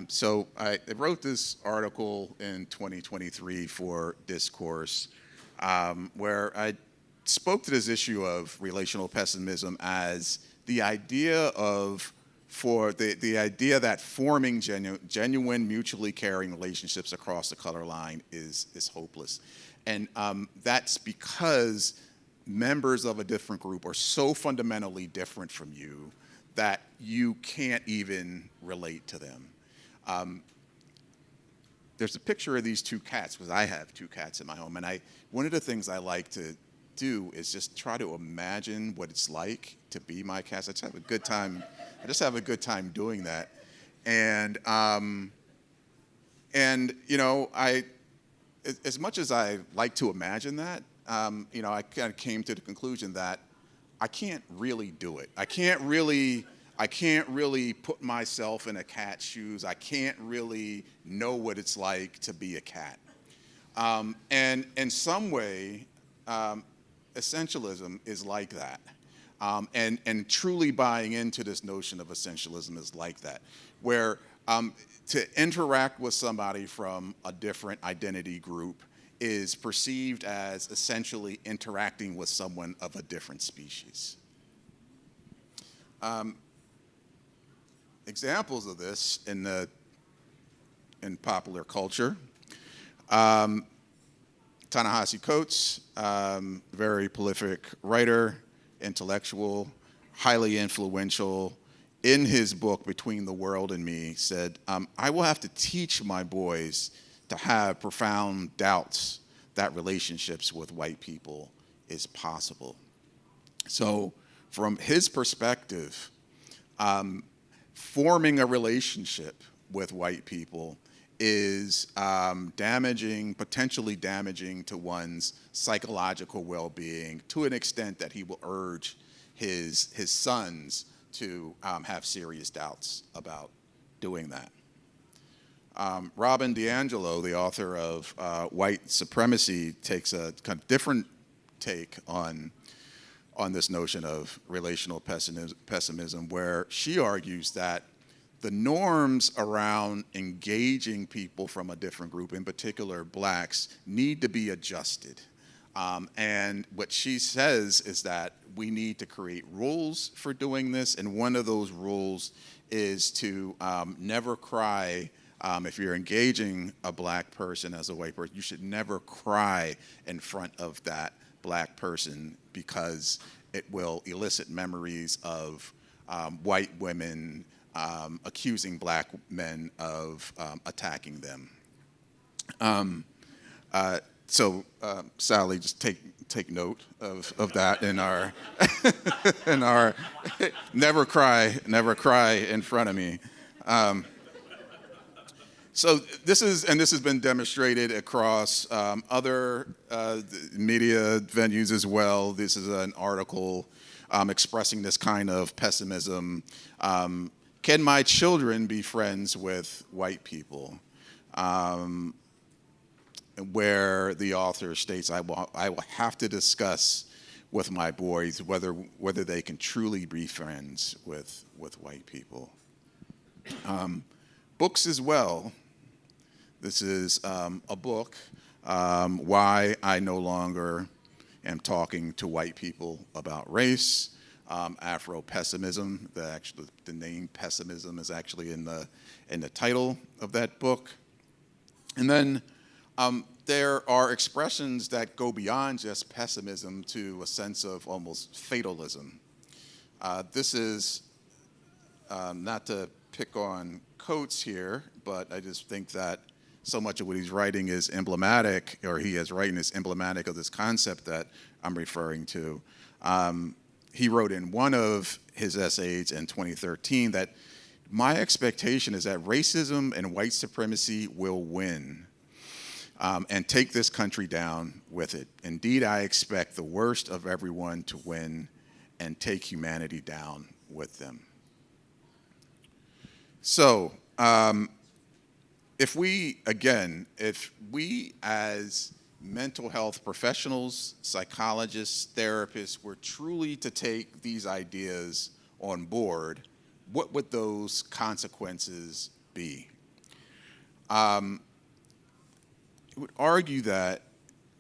So I wrote this article in 2023 for Discourse, where I spoke to this issue of relational pessimism as the idea that forming genuine, mutually caring relationships across the color line is hopeless. And that's because members of a different group are so fundamentally different from you that you can't even relate to them. There's a picture of these two cats, because I have two cats in my home, and one of the things I like to do is just try to imagine what it's like to be my cats. I just have a good time. Doing that, and as much as I like to imagine that, I kind of came to the conclusion that I can't really do it. I can't really put myself in a cat's shoes. I can't really know what it's like to be a cat. And in some way, essentialism is like that. And truly buying into this notion of essentialism is like that, where to interact with somebody from a different identity group is perceived as essentially interacting with someone of a different species. Examples of this in popular culture. Ta-Nehisi Coates, very prolific writer, intellectual, highly influential. In his book, Between the World and Me, said, I will have to teach my boys to have profound doubts that relationships with white people is possible. So from his perspective, forming a relationship with white people is potentially damaging to one's psychological well-being, to an extent that he will urge his sons to have serious doubts about doing that. Robin DiAngelo, the author of White Supremacy, takes a kind of different take on this notion of relational pessimism, where she argues that the norms around engaging people from a different group, in particular blacks, need to be adjusted. And what she says is that we need to create rules for doing this, and one of those rules is to never cry. If you're engaging a black person as a white person, you should never cry in front of that black person, because it will elicit memories of white women accusing black men of attacking them. So Sally, just take note of that in our in our never cry in front of me. So this has been demonstrated across other media venues as well. This is an article expressing this kind of pessimism. Can my children be friends with white people? Where the author states, I will have to discuss with my boys whether they can truly be friends with white people. Books as well. This is a book, Why I No Longer Am Talking to White People About Race. Afro-pessimism. The name pessimism is actually in the title of that book. And then there are expressions that go beyond just pessimism to a sense of almost fatalism. This is not to pick on Coates here, but I just think that so much of what he's writing is emblematic, or he is writing is emblematic of this concept that I'm referring to. He wrote in one of his essays in 2013 that my expectation is that racism and white supremacy will win and take this country down with it. Indeed, I expect the worst of everyone to win and take humanity down with them. So if we as mental health professionals, psychologists, therapists, were truly to take these ideas on board, what would those consequences be? I would argue that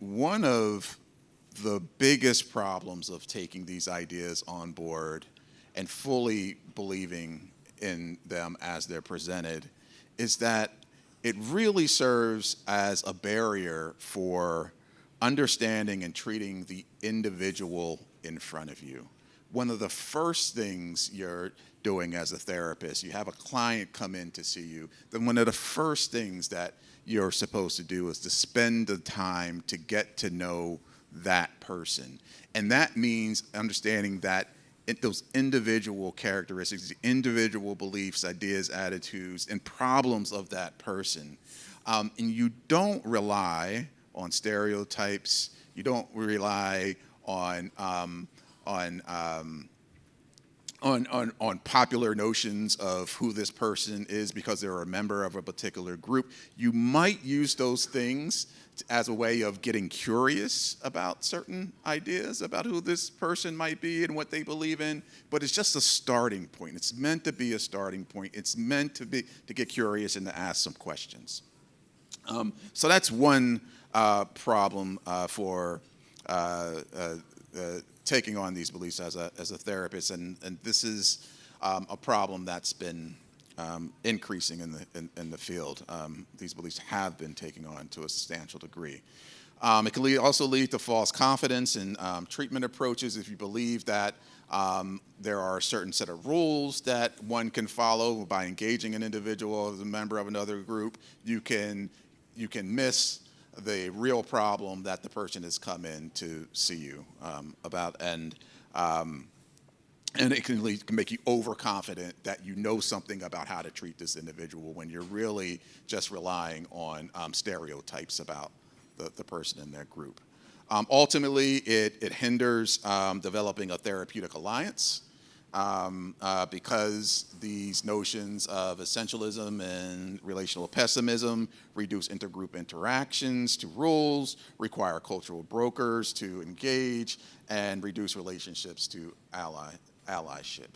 one of the biggest problems of taking these ideas on board and fully believing in them as they're presented is that it really serves as a barrier for understanding and treating the individual in front of you. One of the first things you're doing as a therapist, you have a client come in to see you, then one of the first things that you're supposed to do is to spend the time to get to know that person. And that means understanding that those individual characteristics, the individual beliefs, ideas, attitudes, and problems of that person. And you don't rely on stereotypes. You don't rely on on popular notions of who this person is because they're a member of a particular group. You might use those things as a way of getting curious about certain ideas about who this person might be and what they believe in, but it's just a starting point. It's meant to be a starting point. It's meant to get curious and to ask some questions. So that's one problem for taking on these beliefs as a therapist, and this is a problem that's been increasing in the field. These beliefs have been taken on to a substantial degree. It can also lead to false confidence in treatment approaches. If you believe that there are a certain set of rules that one can follow by engaging an individual as a member of another group, you can miss the real problem that the person has come in to see you about, and it can make you overconfident that you know something about how to treat this individual when you're really just relying on stereotypes about the person in their group. Ultimately, it hinders developing a therapeutic alliance because these notions of essentialism and relational pessimism reduce intergroup interactions to rules, require cultural brokers to engage, and reduce relationships to allyship.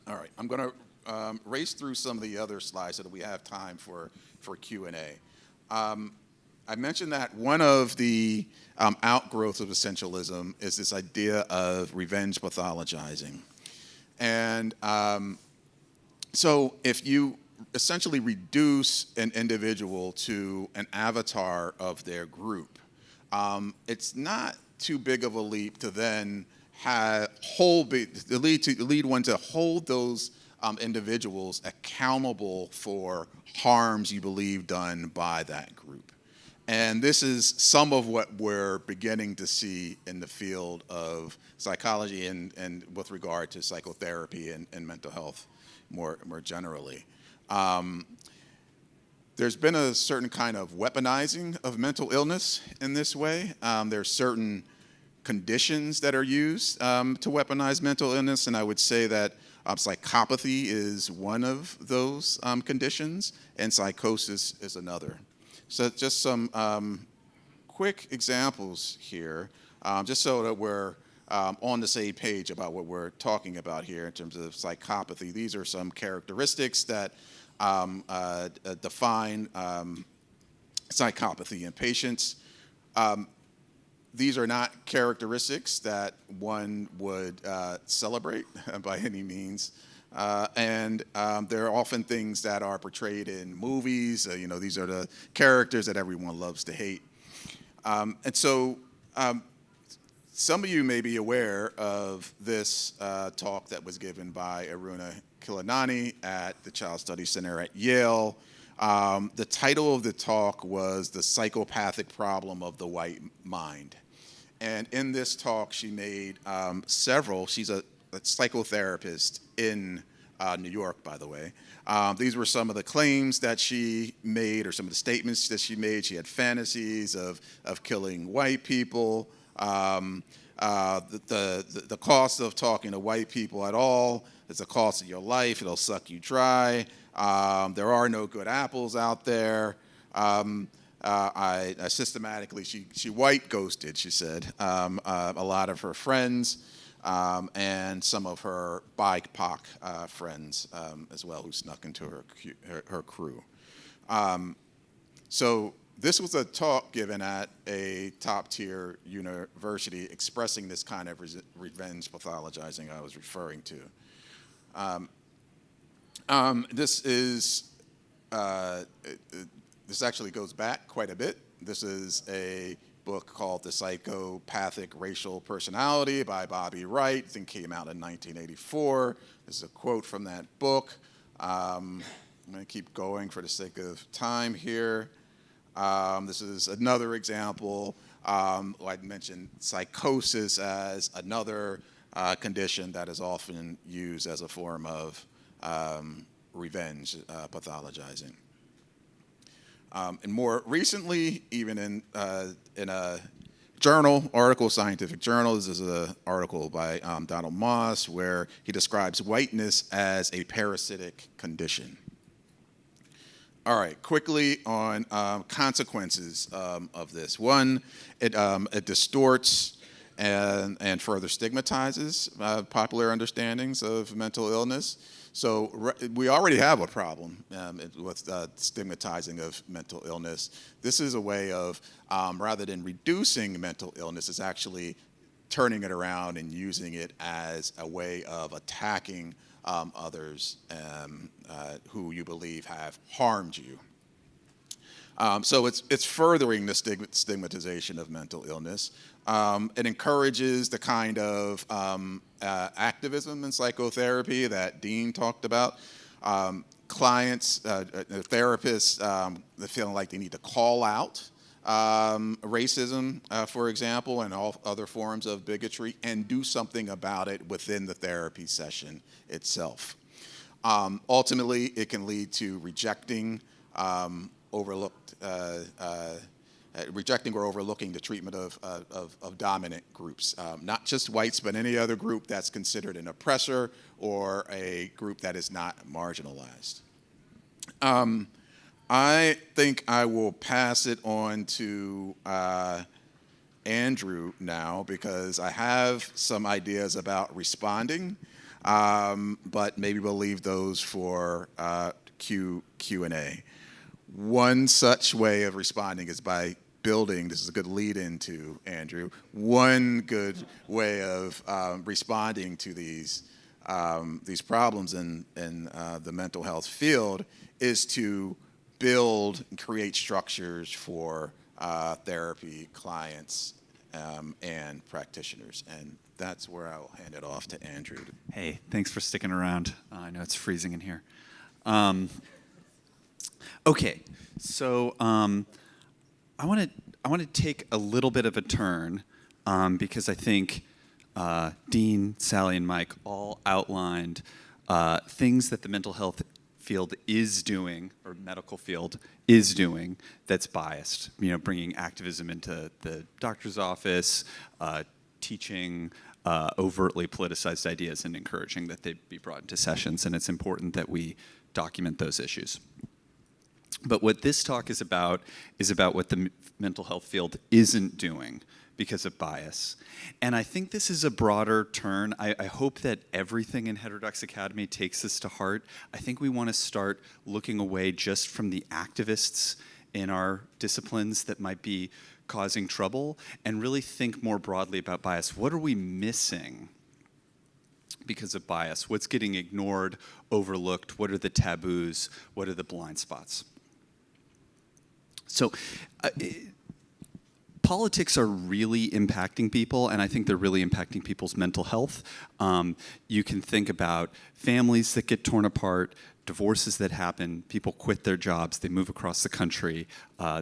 All right, I'm going to race through some of the other slides so that we have time for Q&A. I mentioned that one of the outgrowths of essentialism is this idea of revenge pathologizing. And so if you essentially reduce an individual to an avatar of their group, it's not too big of a leap to then lead one to hold those individuals accountable for harms you believe done by that group. And this is some of what we're beginning to see in the field of psychology and with regard to psychotherapy and mental health more generally. There's been a certain kind of weaponizing of mental illness in this way. There's certain conditions that are used to weaponize mental illness, and I would say that psychopathy is one of those conditions, and psychosis is another. So just some quick examples here, just so that we're on the same page about what we're talking about here in terms of psychopathy. These are some characteristics that define psychopathy in patients. These are not characteristics that one would celebrate by any means. And there are often things that are portrayed in movies. These are the characters that everyone loves to hate. And so some of you may be aware of this talk that was given by Aruna Kilanani at the Child Studies Center at Yale. The title of the talk was "The Psychopathic Problem of the White Mind." And in this talk, she made she's a psychotherapist in New York, by the way. These were some of the claims that she made, or some of the statements that she made. She had fantasies of killing white people. The cost of talking to white people at all is the cost of your life. It'll suck you dry. There are no good apples out there. I systematically, she white ghosted, she said, a lot of her friends and some of her BIPOC friends as well, who snuck into her crew. So this was a talk given at a top-tier university expressing this kind of revenge pathologizing I was referring to. This actually goes back quite a bit. This is a book called The Psychopathic Racial Personality by Bobby Wright. I think it came out in 1984. This is a quote from that book. I'm going to keep going for the sake of time here. This is another example. I mentioned psychosis as another condition that is often used as a form of revenge pathologizing. And more recently, even in a Scientific Journal. This is an article by Donald Moss where he describes whiteness as a parasitic condition. All right, quickly on consequences of this. One, it distorts and further stigmatizes popular understandings of mental illness. So we already have a problem with stigmatizing of mental illness. This is a way of, rather than reducing mental illness, is actually turning it around and using it as a way of attacking others who you believe have harmed you. So it's furthering the stigmatization of mental illness. It encourages the kind of activism and psychotherapy that Dean talked about. Clients, therapists, they're feeling like they need to call out racism, for example, and all other forms of bigotry, and do something about it within the therapy session itself. Ultimately, it can lead to rejecting rejecting or overlooking the treatment of dominant groups, not just whites, but any other group that's considered an oppressor or a group that is not marginalized. I think I will pass it on to Andrew now, because I have some ideas about responding, but maybe we'll leave those for Q&A. One such way of responding is by building, this is a good lead into Andrew, one good way of responding to these problems in the mental health field is to build and create structures for therapy clients and practitioners. And that's where I'll hand it off to Andrew. Hey, thanks for sticking around. I know it's freezing in here. Okay, so I want to take a little bit of a turn because I think Dean, Sally, and Mike all outlined things that the mental health field is doing, or medical field is doing, that's biased. You know, bringing activism into the doctor's office, teaching overtly politicized ideas, and encouraging that they be brought into sessions. And it's important that we document those issues. But what this talk is about what the mental health field isn't doing because of bias. And I think this is a broader turn. I hope that everything in Heterodox Academy takes this to heart. I think we want to start looking away just from the activists in our disciplines that might be causing trouble and really think more broadly about bias. What are we missing because of bias? What's getting ignored, overlooked? What are the taboos? What are the blind spots? So politics are really impacting people, and I think they're really impacting people's mental health. You can think about families that get torn apart, divorces that happen, people quit their jobs, they move across the country,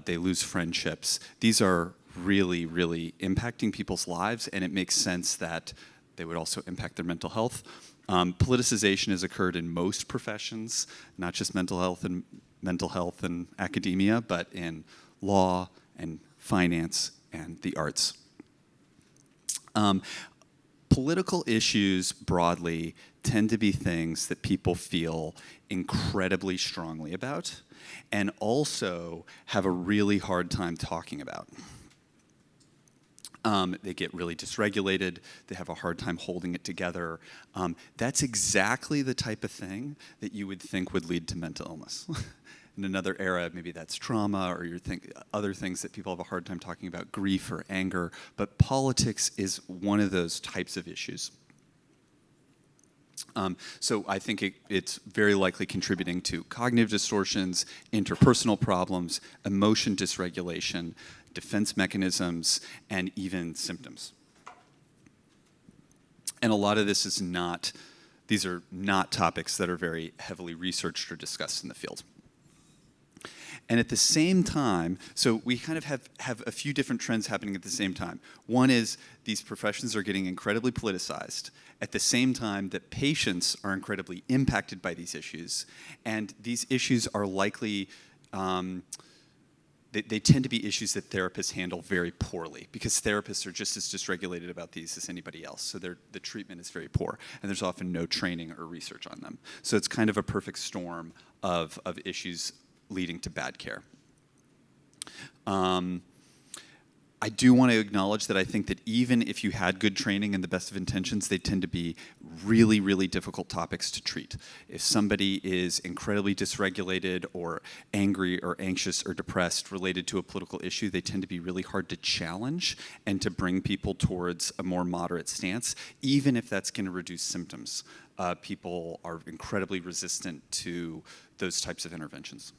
they lose friendships. These are really, really impacting people's lives, and it makes sense that they would also impact their mental health. Politicization has occurred in most professions, not just mental health and academia, but in law and finance and the arts. Political issues broadly tend to be things that people feel incredibly strongly about and also have a really hard time talking about. They get really dysregulated. They have a hard time holding it together. That's exactly the type of thing that you would think would lead to mental illness. In another era, maybe that's trauma, or other things that people have a hard time talking about, grief or anger. But politics is one of those types of issues. So I think it's very likely contributing to cognitive distortions, interpersonal problems, emotion dysregulation, defense mechanisms, and even symptoms. And a lot of this is these are not topics that are very heavily researched or discussed in the field. And at the same time, so we kind of have a few different trends happening at the same time. One is these professions are getting incredibly politicized at the same time that patients are incredibly impacted by these issues. And these issues are likely, they tend to be issues that therapists handle very poorly, because therapists are just as dysregulated about these as anybody else. So the treatment is very poor, and there's often no training or research on them. So it's kind of a perfect storm of issues leading to bad care. I do want to acknowledge that I think that even if you had good training and the best of intentions, they tend to be really, really difficult topics to treat. If somebody is incredibly dysregulated or angry or anxious or depressed related to a political issue, they tend to be really hard to challenge and to bring people towards a more moderate stance, even if that's going to reduce symptoms. People are incredibly resistant to those types of interventions.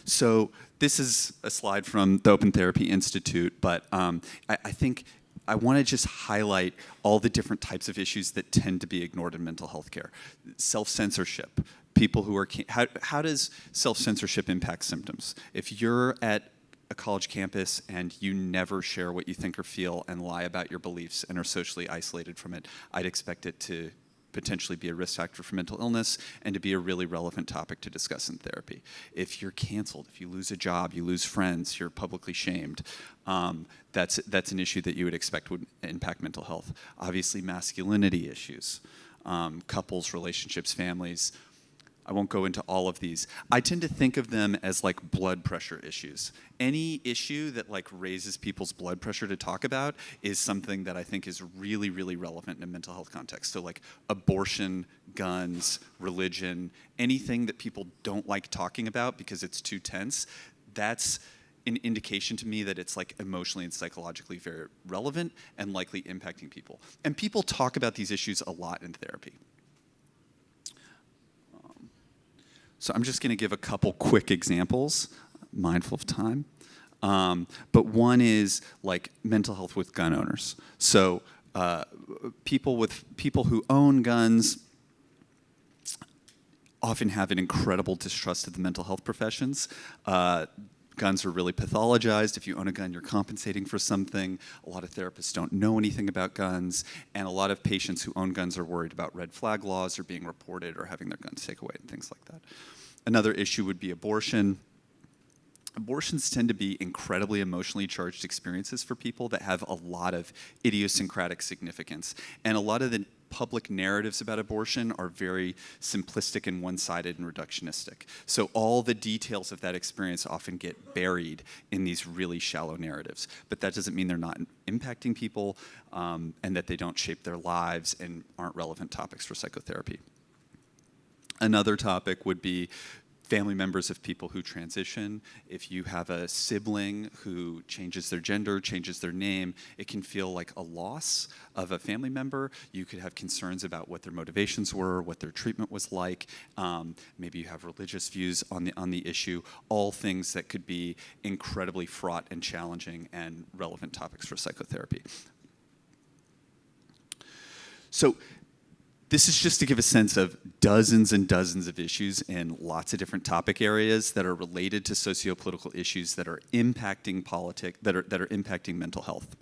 So this is a slide from the Open Therapy Institute, but I think I want to just highlight all the different types of issues that tend to be ignored in mental health care. Self-censorship. People who are, how does self-censorship impact symptoms? If you're at a college campus and you never share what you think or feel and lie about your beliefs and are socially isolated from it, I'd expect it to potentially be a risk factor for mental illness and to be a really relevant topic to discuss in therapy. If you're canceled, if you lose a job, you lose friends, you're publicly shamed, that's an issue that you would expect would impact mental health. Obviously, masculinity issues, couples, relationships, families. I won't go into all of these. I tend to think of them as like blood pressure issues. Any issue that like raises people's blood pressure to talk about is something that I think is really, really relevant in a mental health context. So like abortion, guns, religion, anything that people don't like talking about because it's too tense, that's an indication to me that it's like emotionally and psychologically very relevant and likely impacting people. And people talk about these issues a lot in therapy. So I'm just going to give a couple quick examples, mindful of time. But one is like mental health with gun owners. So people who own guns often have an incredible distrust of the mental health professions. Guns are really pathologized. If you own a gun, you're compensating for something. A lot of therapists don't know anything about guns, and a lot of patients who own guns are worried about red flag laws or being reported or having their guns taken away and things like that. Another issue would be abortion. Abortions tend to be incredibly emotionally charged experiences for people that have a lot of idiosyncratic significance. And a lot of the public narratives about abortion are very simplistic and one-sided and reductionistic. So all the details of that experience often get buried in these really shallow narratives. But that doesn't mean they're not impacting people and that they don't shape their lives and aren't relevant topics for psychotherapy. Another topic would be family members of people who transition. If you have a sibling who changes their gender, changes their name, it can feel like a loss of a family member. You could have concerns about what their motivations were, what their treatment was like. Maybe you have religious views on the issue. All things that could be incredibly fraught and challenging and relevant topics for psychotherapy. So this is just to give a sense of dozens and dozens of issues in lots of different topic areas that are related to sociopolitical issues that are impacting that are impacting mental health.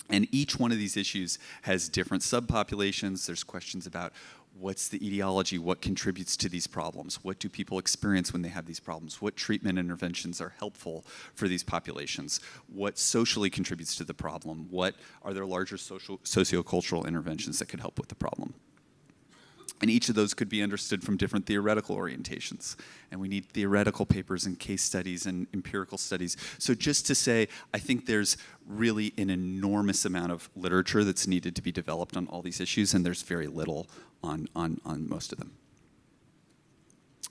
And each one of these issues has different subpopulations. There's questions about what's the etiology, what contributes to these problems, what do people experience when they have these problems, what treatment interventions are helpful for these populations, what socially contributes to the problem, what are there larger sociocultural interventions that could help with the problem. And each of those could be understood from different theoretical orientations. And we need theoretical papers and case studies and empirical studies. So just to say, I think there's really an enormous amount of literature that's needed to be developed on all these issues, and there's very little on most of them.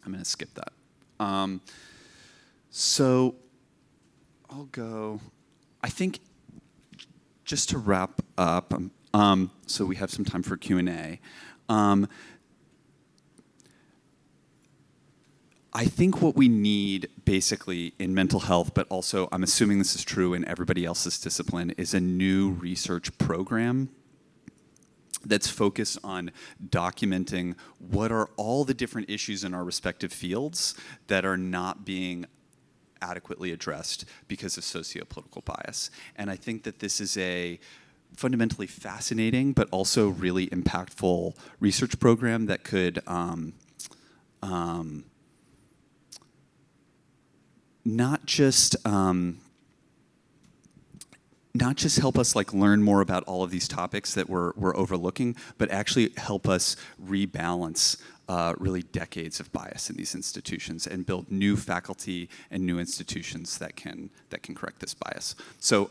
I'm going to skip that. So I'll go, I think, just to wrap up, so we have some time for Q&A. I think what we need basically in mental health, but also I'm assuming this is true in everybody else's discipline, is a new research program that's focused on documenting what are all the different issues in our respective fields that are not being adequately addressed because of sociopolitical bias. And I think that this is a fundamentally fascinating but also really impactful research program that could not just help us like learn more about all of these topics that we're overlooking, but actually help us rebalance really decades of bias in these institutions and build new faculty and new institutions that can correct this bias. So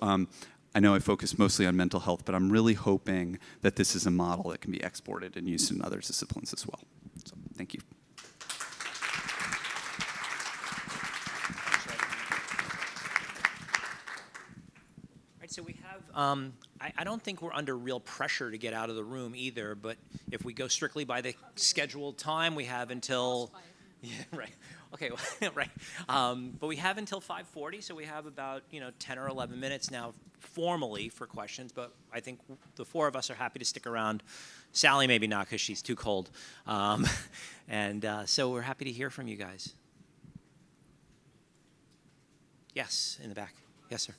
I know I focus mostly on mental health, but I'm really hoping that this is a model that can be exported and used in other disciplines as well. So thank you. So we have, I don't think we're under real pressure to get out of the room either, but if we go strictly by the scheduled time, we have until, yeah, right, okay, right. But we have until 5:40, so we have about, 10 or 11 minutes now formally for questions, but I think the four of us are happy to stick around. Sally maybe not because she's too cold. So we're happy to hear from you guys. Yes, in the back. Yes, sir.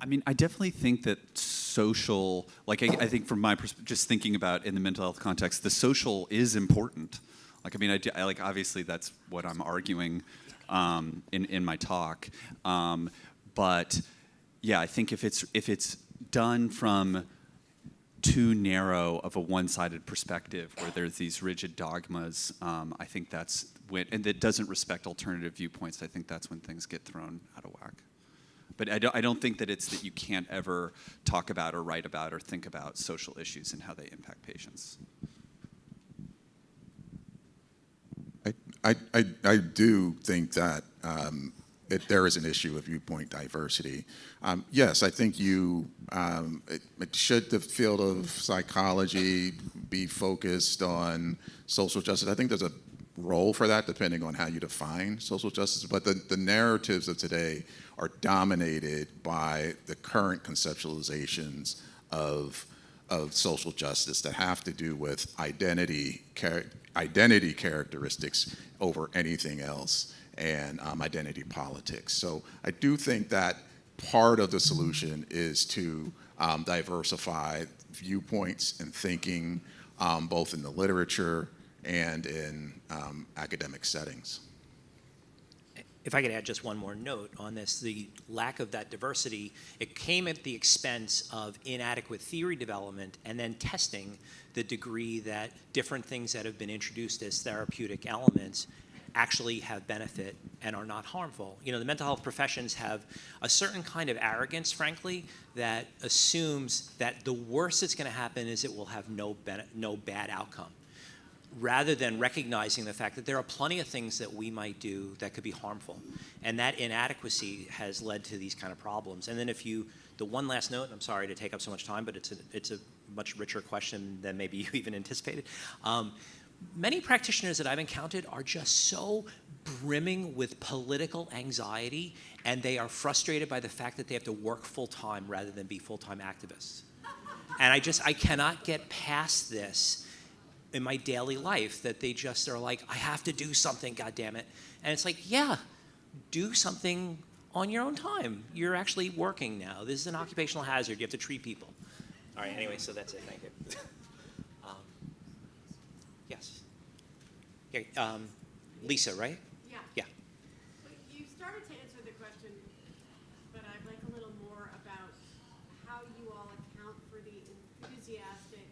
I mean, I definitely think that social, like I think from my perspective, just thinking about in the mental health context, the social is important. Like, I mean, I like obviously that's what I'm arguing in my talk. But yeah, I think if it's done from too narrow of a one-sided perspective where there's these rigid dogmas, I think that's when, and that doesn't respect alternative viewpoints, I think that's when things get thrown out of whack. But I don't think that it's that you can't ever talk about or write about or think about social issues and how they impact patients. I do think that there is an issue of viewpoint diversity. Yes, I think should the field of psychology be focused on social justice? I think there's a role for that depending on how you define social justice, but the narratives of today are dominated by the current conceptualizations of social justice that have to do with identity characteristics over anything else, and identity politics. So I do think that part of the solution is to diversify viewpoints and thinking, both in the literature and in academic settings. If I could add just one more note on this, the lack of that diversity, it came at the expense of inadequate theory development and then testing the degree that different things that have been introduced as therapeutic elements actually have benefit and are not harmful. The mental health professions have a certain kind of arrogance, frankly, that assumes that the worst that's going to happen is it will have no bad outcome, rather than recognizing the fact that there are plenty of things that we might do that could be harmful. And that inadequacy has led to these kind of problems. And then the one last note, and I'm sorry to take up so much time, but it's a much richer question than maybe you even anticipated. Many practitioners that I've encountered are just so brimming with political anxiety, and they are frustrated by the fact that they have to work full-time rather than be full-time activists. And I cannot get past this in my daily life, that they just are like, I have to do something, goddammit. And it's like, yeah, do something on your own time. You're actually working now. This is an occupational hazard. You have to treat people. All right, anyway, so that's it. Thank you. Yes. Yeah, Lisa, right? Yeah. Yeah. Well, you started to answer the question, but I'd like a little more about how you all account for the enthusiastic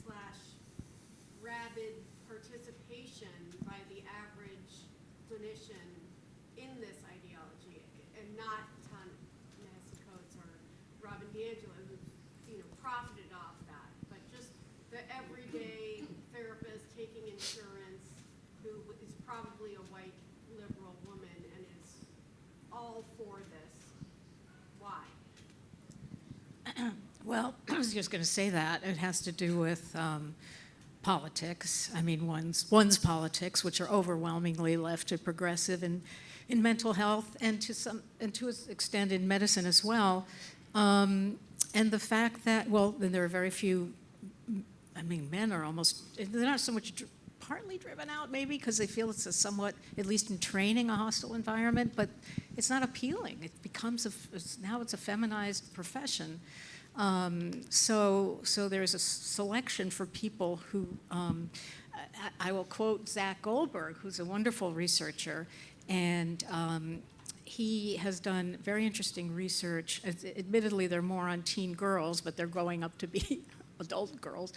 / rabid participation by the average clinician in this ideology, and not Ta-Nehisi Coates or Robin DiAngelo, who profited off that, but just the everyday therapist taking insurance who is probably all for this, why? Well, I was just going to say that. It has to do with politics. I mean, one's politics, which are overwhelmingly left to progressive in mental health and to an extent in medicine as well. And the fact that, well, then there are very few, I mean, men are almost, they're not so much partly driven out maybe because they feel it's a somewhat, at least in training, a hostile environment, but it's not appealing. It becomes, now it's a feminized profession. So there's a selection for people who, I will quote Zach Goldberg, who's a wonderful researcher, and he has done very interesting research. Admittedly, they're more on teen girls, but they're growing up to be adult girls,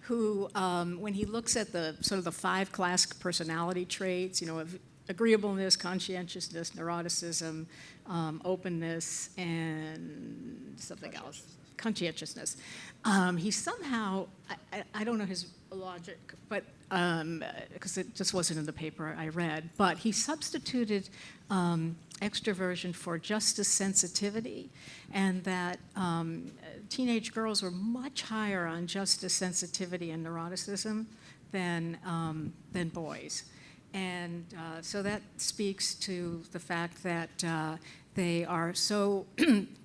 who, when he looks at the sort of the 5 classic personality traits, you know, of agreeableness, conscientiousness, neuroticism, openness, and something else. Conscientiousness. He somehow, I don't know his logic, but because it just wasn't in the paper I read, but he substituted extroversion for justice sensitivity, and that teenage girls were much higher on justice sensitivity and neuroticism than boys. And so that speaks to the fact that they are so,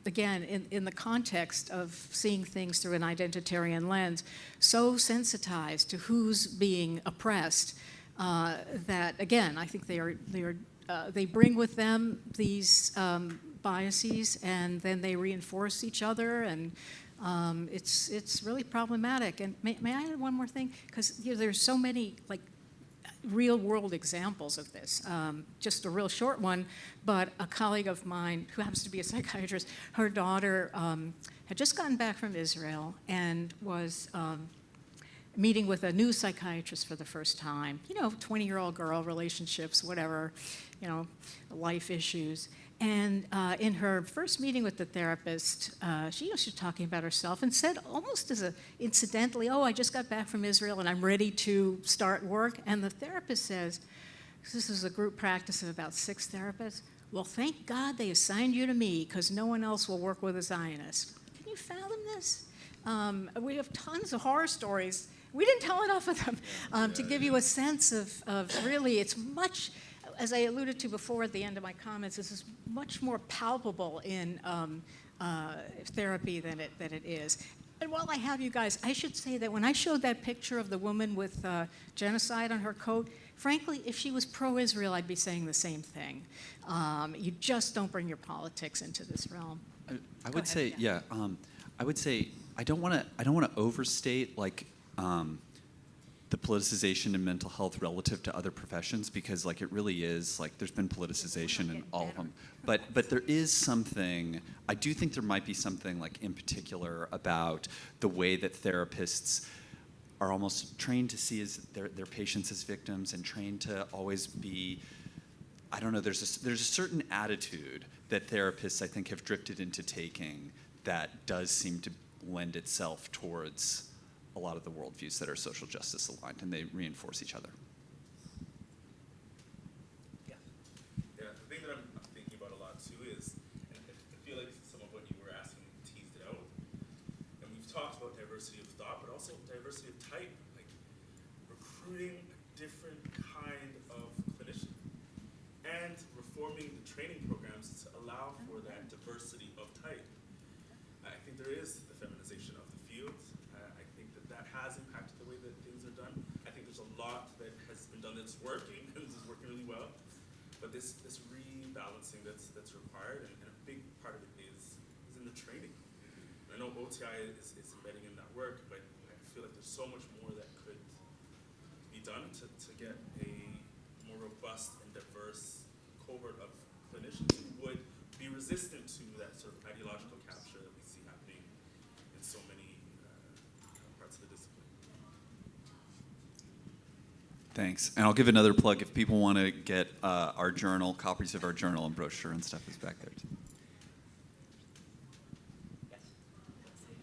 again, in the context of seeing things through an identitarian lens, so sensitized to who's being oppressed that, again, I think they bring with them these biases, and then they reinforce each other, and it's really problematic. And may I add one more thing? Because there's so many real-world examples of this. Just a real short one, but a colleague of mine who happens to be a psychiatrist, her daughter had just gotten back from Israel and was meeting with a new psychiatrist for the first time. 20-year-old girl, relationships, whatever, life issues. And in her first meeting with the therapist, she was talking about herself and said almost as incidentally, I just got back from Israel and I'm ready to start work. And the therapist says, this is a group practice of about 6 therapists, well, thank God they assigned you to me because no one else will work with a Zionist. Can you fathom this? We have tons of horror stories. We didn't tell enough of them to give you a sense of really, it's much, as I alluded to before at the end of my comments, this is much more palpable in therapy than it is. And while I have you guys, I should say that when I showed that picture of the woman with genocide on her coat, frankly, if she was pro-Israel, I'd be saying the same thing. You just don't bring your politics into this realm. I would say, yeah. I would say I don't want to overstate the politicization in mental health relative to other professions, because it really is there's been politicization in all of them. But there is something, I do think there might be something in particular about the way that therapists are almost trained to see their patients as victims and trained to always be, I don't know, there's a certain attitude that therapists I think have drifted into taking that does seem to lend itself towards a lot of the worldviews that are social justice aligned, and they reinforce each other. Yeah, the thing that I'm thinking about a lot too is, and I feel like some of what you were asking teased it out, and we've talked about diversity of thought, but also diversity of type, recruiting a different kind of clinician, and reforming the training programs to allow for that diversity of type. I think there is the feminization of the field. I think that has impacted the way that things are done. I think there's a lot that has been done that's working, and this is working really well. But this rebalancing that's required, and a big part of it is in the training. I know OTI is embedding in that work, but I feel like there's so much more that could be done to get a more robust and diverse cohort of clinicians who would be resistant to that sort of ideological capture that we see happening in so many parts of the discipline. Thanks. And I'll give another plug if people want to get our journal, copies of our journal and brochure and stuff is back there too.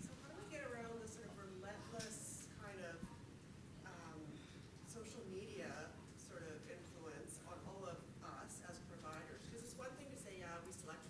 So how do we get around the sort of relentless kind of social media sort of influence on all of us as providers? Because it's one thing to say, yeah, we select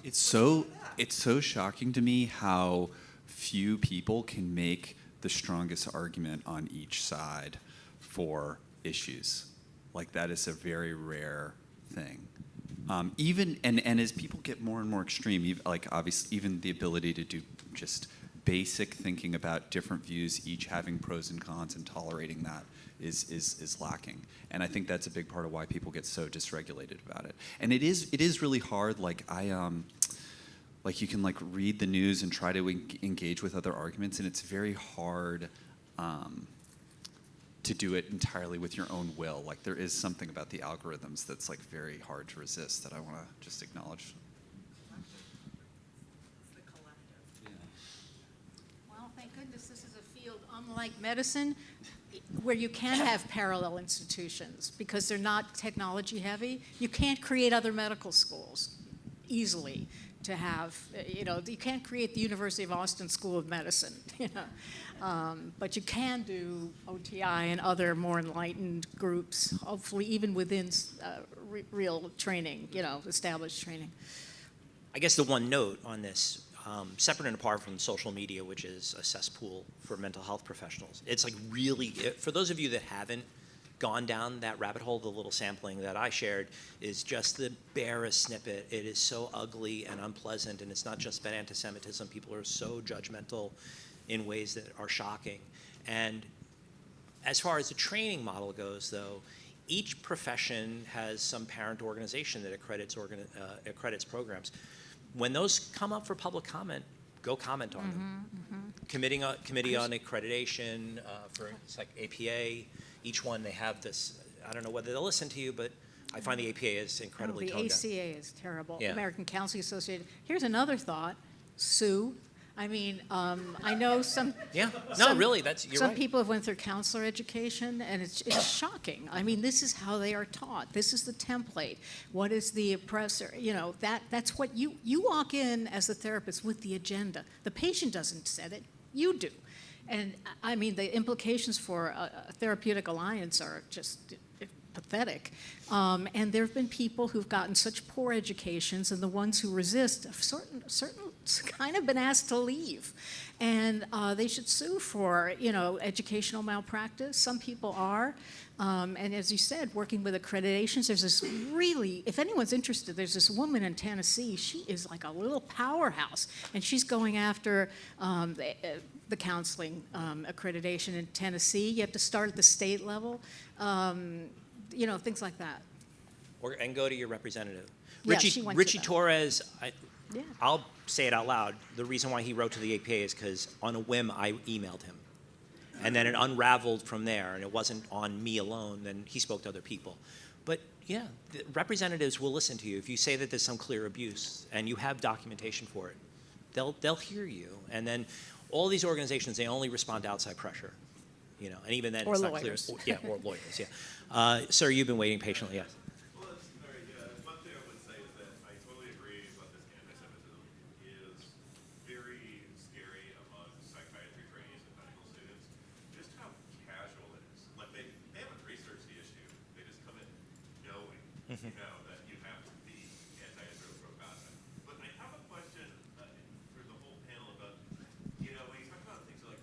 It's so shocking to me how few people can make the strongest argument on each side for issues. Like, that is a very rare thing. Even as people get more and more extreme, like obviously even the ability to do just basic thinking about different views, each having pros and cons, and tolerating that is lacking. And I think that's a big part of why people get so dysregulated about it. And it is really hard. Like like you can like read the news and try to engage with other arguments, and it's very hard to do it entirely with your own will. Like, there is something about the algorithms that's like very hard to resist that I want to just acknowledge. Well, thank goodness this is a field, unlike medicine, where you can have parallel institutions because they're not technology heavy. You can't create other medical schools easily to have, you can't create the University of Austin School of Medicine, but you can do OTI and other more enlightened groups, hopefully even within real training, established training. I guess the one note on this, separate and apart from social media, which is a cesspool for mental health professionals, it's like really, for those of you that haven't gone down that rabbit hole, the little sampling that I shared is just the barest snippet. It is so ugly and unpleasant, and it's not just about anti-Semitism. People are so judgmental in ways that are shocking. And as far as the training model goes, though, each profession has some parent organization that accredits programs. When those come up for public comment, go comment on them. Committee on accreditation for it's like APA. Each one, they have this, I don't know whether they'll listen to you, but I find the APA is incredibly the toned down. ACA is terrible. Yeah. American Counseling Association. Here's another thought, sue. I mean, I know some. Yeah, no, really, you're some right. people have went through counselor education, and it's shocking. I mean, this is how they are taught. This is the template. What is the oppressor? That's what you walk in as the therapist with the agenda. The patient doesn't set it. You do. And I mean, the implications for a therapeutic alliance are just pathetic. And there have been people who've gotten such poor educations, and the ones who resist have certain kind of been asked to leave. And they should sue for, educational malpractice. Some people are. And as you said, working with accreditations, there's this really, if anyone's interested, there's this woman in Tennessee. She is like a little powerhouse, and she's going after the counseling accreditation in Tennessee. You have to start at the state level, things like that. And go to your representative. Yeah, she went to Richie that. Torres, Yeah. I'll say it out loud. The reason why he wrote to the APA is because on a whim, I emailed him. And then it unraveled from there, and it wasn't on me alone. Then he spoke to other people. But yeah, the representatives will listen to you. If you say that there's some clear abuse and you have documentation for it, they'll hear you. And then all these organizations, they only respond to outside pressure. And even then Or it's lawyers. not clear. Or lawyers, yeah. Sir, you've been waiting patiently, yes. Well, that's very good. One thing I would say is that I totally agree about this anti-Semitism is very scary among psychiatry trainees and medical students. Just how casual it is. Like they haven't researched the issue. They just come in knowing, that you have to be anti-Israel about it. But I have a question for the whole panel about, when you talk about things like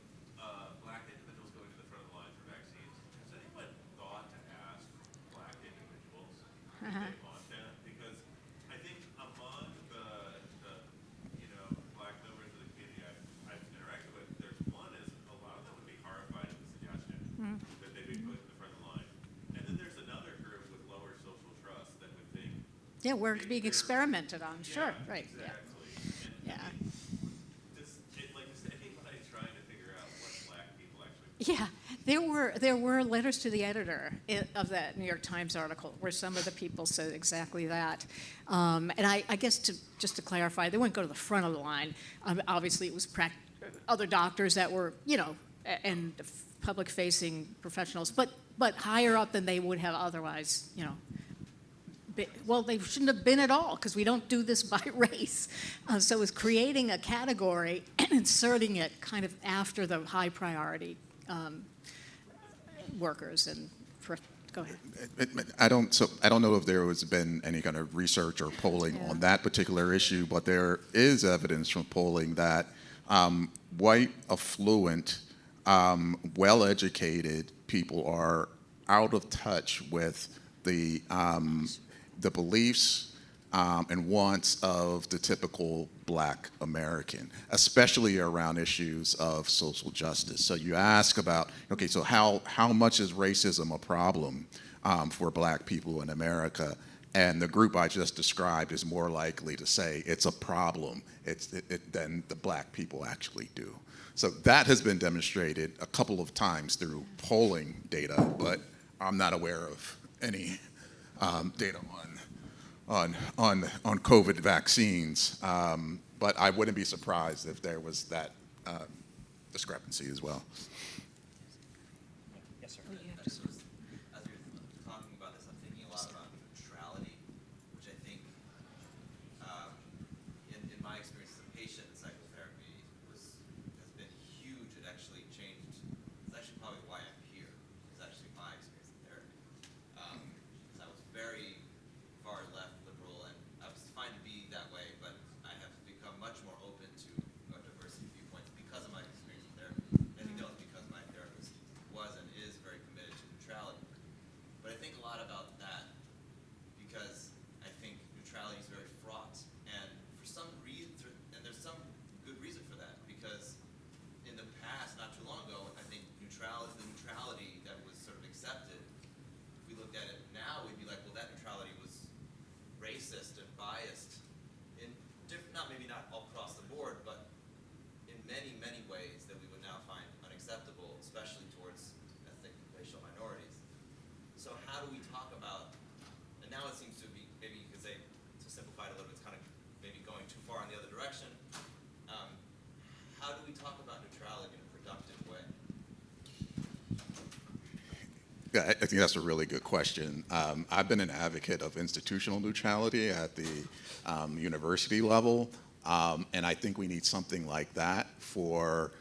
black individuals going to the front of the line for vaccines, has anyone thought to ask black individuals if they want that? Because I think among the black members of the community I've interacted with, there's one is a lot of them would be horrified at the suggestion that they be put in the front of the line. And then there's another group with lower social trust that would think, Yeah, we're being experimented on. Sure, right. exactly. Yeah. Is anybody trying to figure out what black people actually Yeah, there were letters to the editor of that New York Times article where some of the people said exactly that. And I guess just to clarify, they wouldn't go to the front of the line. Obviously, it was other doctors that were, and public-facing professionals, but higher up than they would have otherwise, well, they shouldn't have been at all because we don't do this by race. So it's creating a category and inserting it kind of after the high priority workers and Go ahead. I don't know if there has been any kind of research or polling on that particular issue, but there is evidence from polling that white, affluent, well-educated people are out of touch with the beliefs and wants of the typical Black American, especially around issues of social justice. So you ask about, okay, so how much is racism a problem for Black people in America? And the group I just described is more likely to say it's a problem than the Black people actually do. So that has been demonstrated a couple of times through polling data, but I'm not aware of any data on COVID vaccines, but I wouldn't be surprised if there was that discrepancy as well. Yes, sir. As you're talking about this, I'm thinking a lot about neutrality, which I think, in my experience as a patient, psychotherapy has been huge. It actually changed. It's actually probably why I'm here. It's actually my experience in therapy. Because I was very far left liberal, and I was fine to be that way, but I have become much more open to a diversity of viewpoints because of my experience in therapy. I think that was because my therapist was and is very committed to neutrality. But I think a lot about that because I think neutrality is very fraught, and for some reason, and there's some good reason for that, because in the past, not too long ago, I think the neutrality that was sort of accepted, if we looked at it now, we'd be like, well, that neutrality was racist and biased in maybe not all across the board, but in many, many ways that we would now find unacceptable, especially towards ethnic and racial minorities. So how do we talk about, and now it seems to be, maybe you could say, to simplify it a little bit, it's kind of maybe going too far in the other direction. How do we talk about neutrality in a productive way? Yeah, I think that's a really good question. I've been an advocate of institutional neutrality at the university level, and I think we need something like that for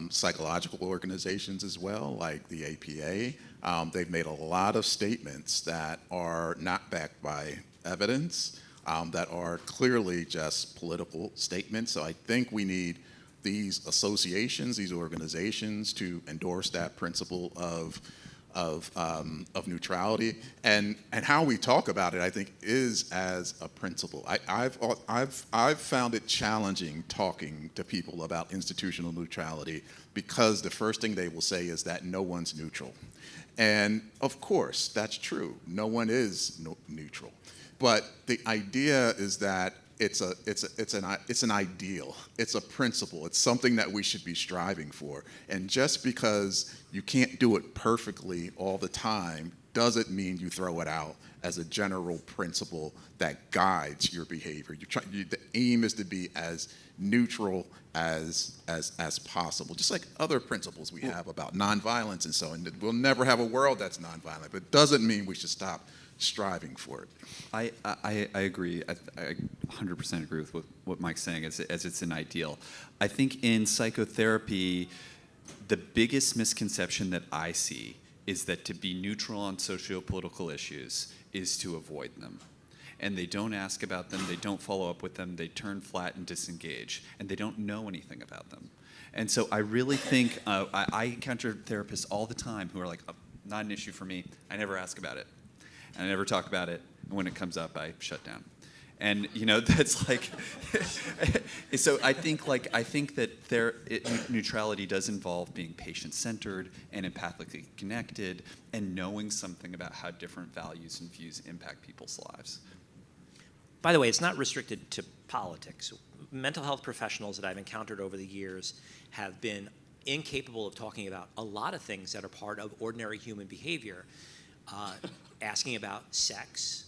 psychological organizations as well, like the APA. They've made a lot of statements that are not backed by evidence, that are clearly just political statements. So I think we need these associations, these organizations to endorse that principle of neutrality, and how we talk about it, I think, is as a principle. I've found it challenging talking to people about institutional neutrality because the first thing they will say is that no one's neutral, and of course that's true. No one is neutral, but the idea is that it's an ideal, it's a principle, it's something that we should be striving for. And just because you can't do it perfectly all the time doesn't mean you throw it out as a general principle that guides your behavior. The aim is to be as neutral as possible, just like other principles we have about nonviolence and so on. We'll never have a world that's nonviolent, but it doesn't mean we should stop striving for it. I agree. I 100% agree with what Mike's saying as it's an ideal. I think in psychotherapy, the biggest misconception that I see is that to be neutral on socio-political issues is to avoid them. And they don't ask about them, they don't follow up with them, they turn flat and disengage, and they don't know anything about them. And so I really think, I encounter therapists all the time who are like, oh, not an issue for me, I never ask about it. And I never talk about it, and when it comes up, I shut down. And that's like, so I think that neutrality does involve being patient-centered and empathically connected, and knowing something about how different values and views impact people's lives. By the way, it's not restricted to politics. Mental health professionals that I've encountered over the years have been incapable of talking about a lot of things that are part of ordinary human behavior. Asking about sex.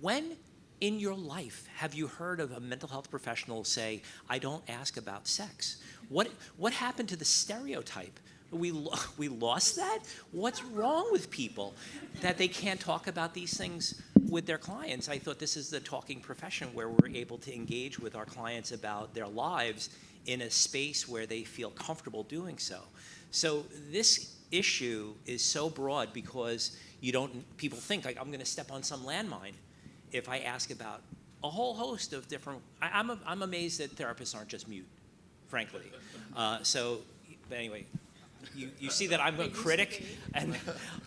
When in your life have you heard of a mental health professional say, I don't ask about sex? What happened to the stereotype? We lost that? What's wrong with people that they can't talk about these things with their clients? I thought this is the talking profession where we're able to engage with our clients about their lives in a space where they feel comfortable doing so. So this issue is so broad because people think like I'm going to step on some landmine if I ask about a whole host of different. I'm amazed that therapists aren't just mute, frankly. But anyway, you see that I'm a critic, and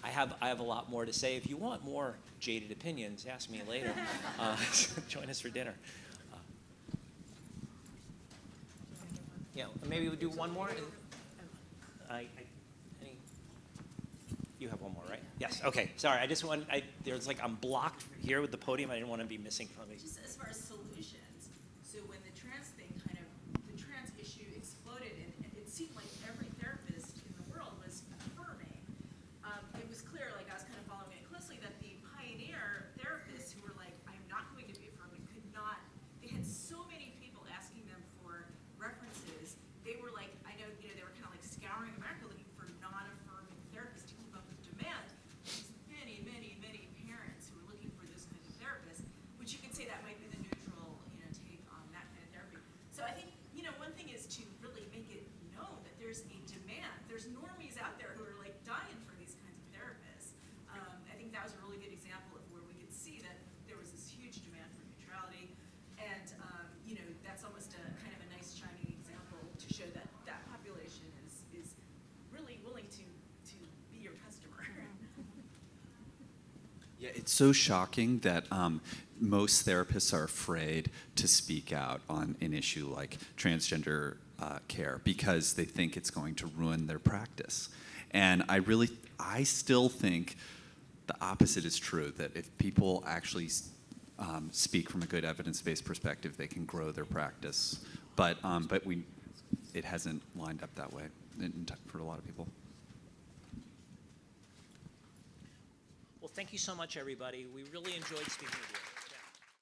I have a lot more to say. If you want more jaded opinions, ask me later. Join us for dinner. Yeah, maybe we'll do one more. You have one more, right? Yes. Okay. Sorry. There's like I'm blocked here with the podium. I didn't want to be missing from it. Just as far as solutions, so when the trans issue exploded, and it seemed like every therapist in the world was affirming, it was clear, like I was kind of following it closely, that the pioneer therapists who were like, I'm not going to be affirming, could not, they had so many people asking them for references. They were like, I know, they were kind of like scouring America looking for non-affirming therapists to keep up with demand. There's many, many, many parents who were looking for this kind of therapist, which you could say that might be the neutral, take on that kind of therapy. So I think, one thing is to really make it known that there's a demand. There's normies out there who are like dying for these kinds of therapists. I think that was a really good example of where we could see that there was this huge demand for neutrality, and that's almost a kind of a nice shining example to show that that population is really willing to be your customer. Yeah, it's so shocking that most therapists are afraid to speak out on an issue like transgender care because they think it's going to ruin their practice. And I still think the opposite is true, that if people actually speak from a good evidence-based perspective, they can grow their practice. But it hasn't lined up that way for a lot of people. Well, thank you so much, everybody. We really enjoyed speaking with you.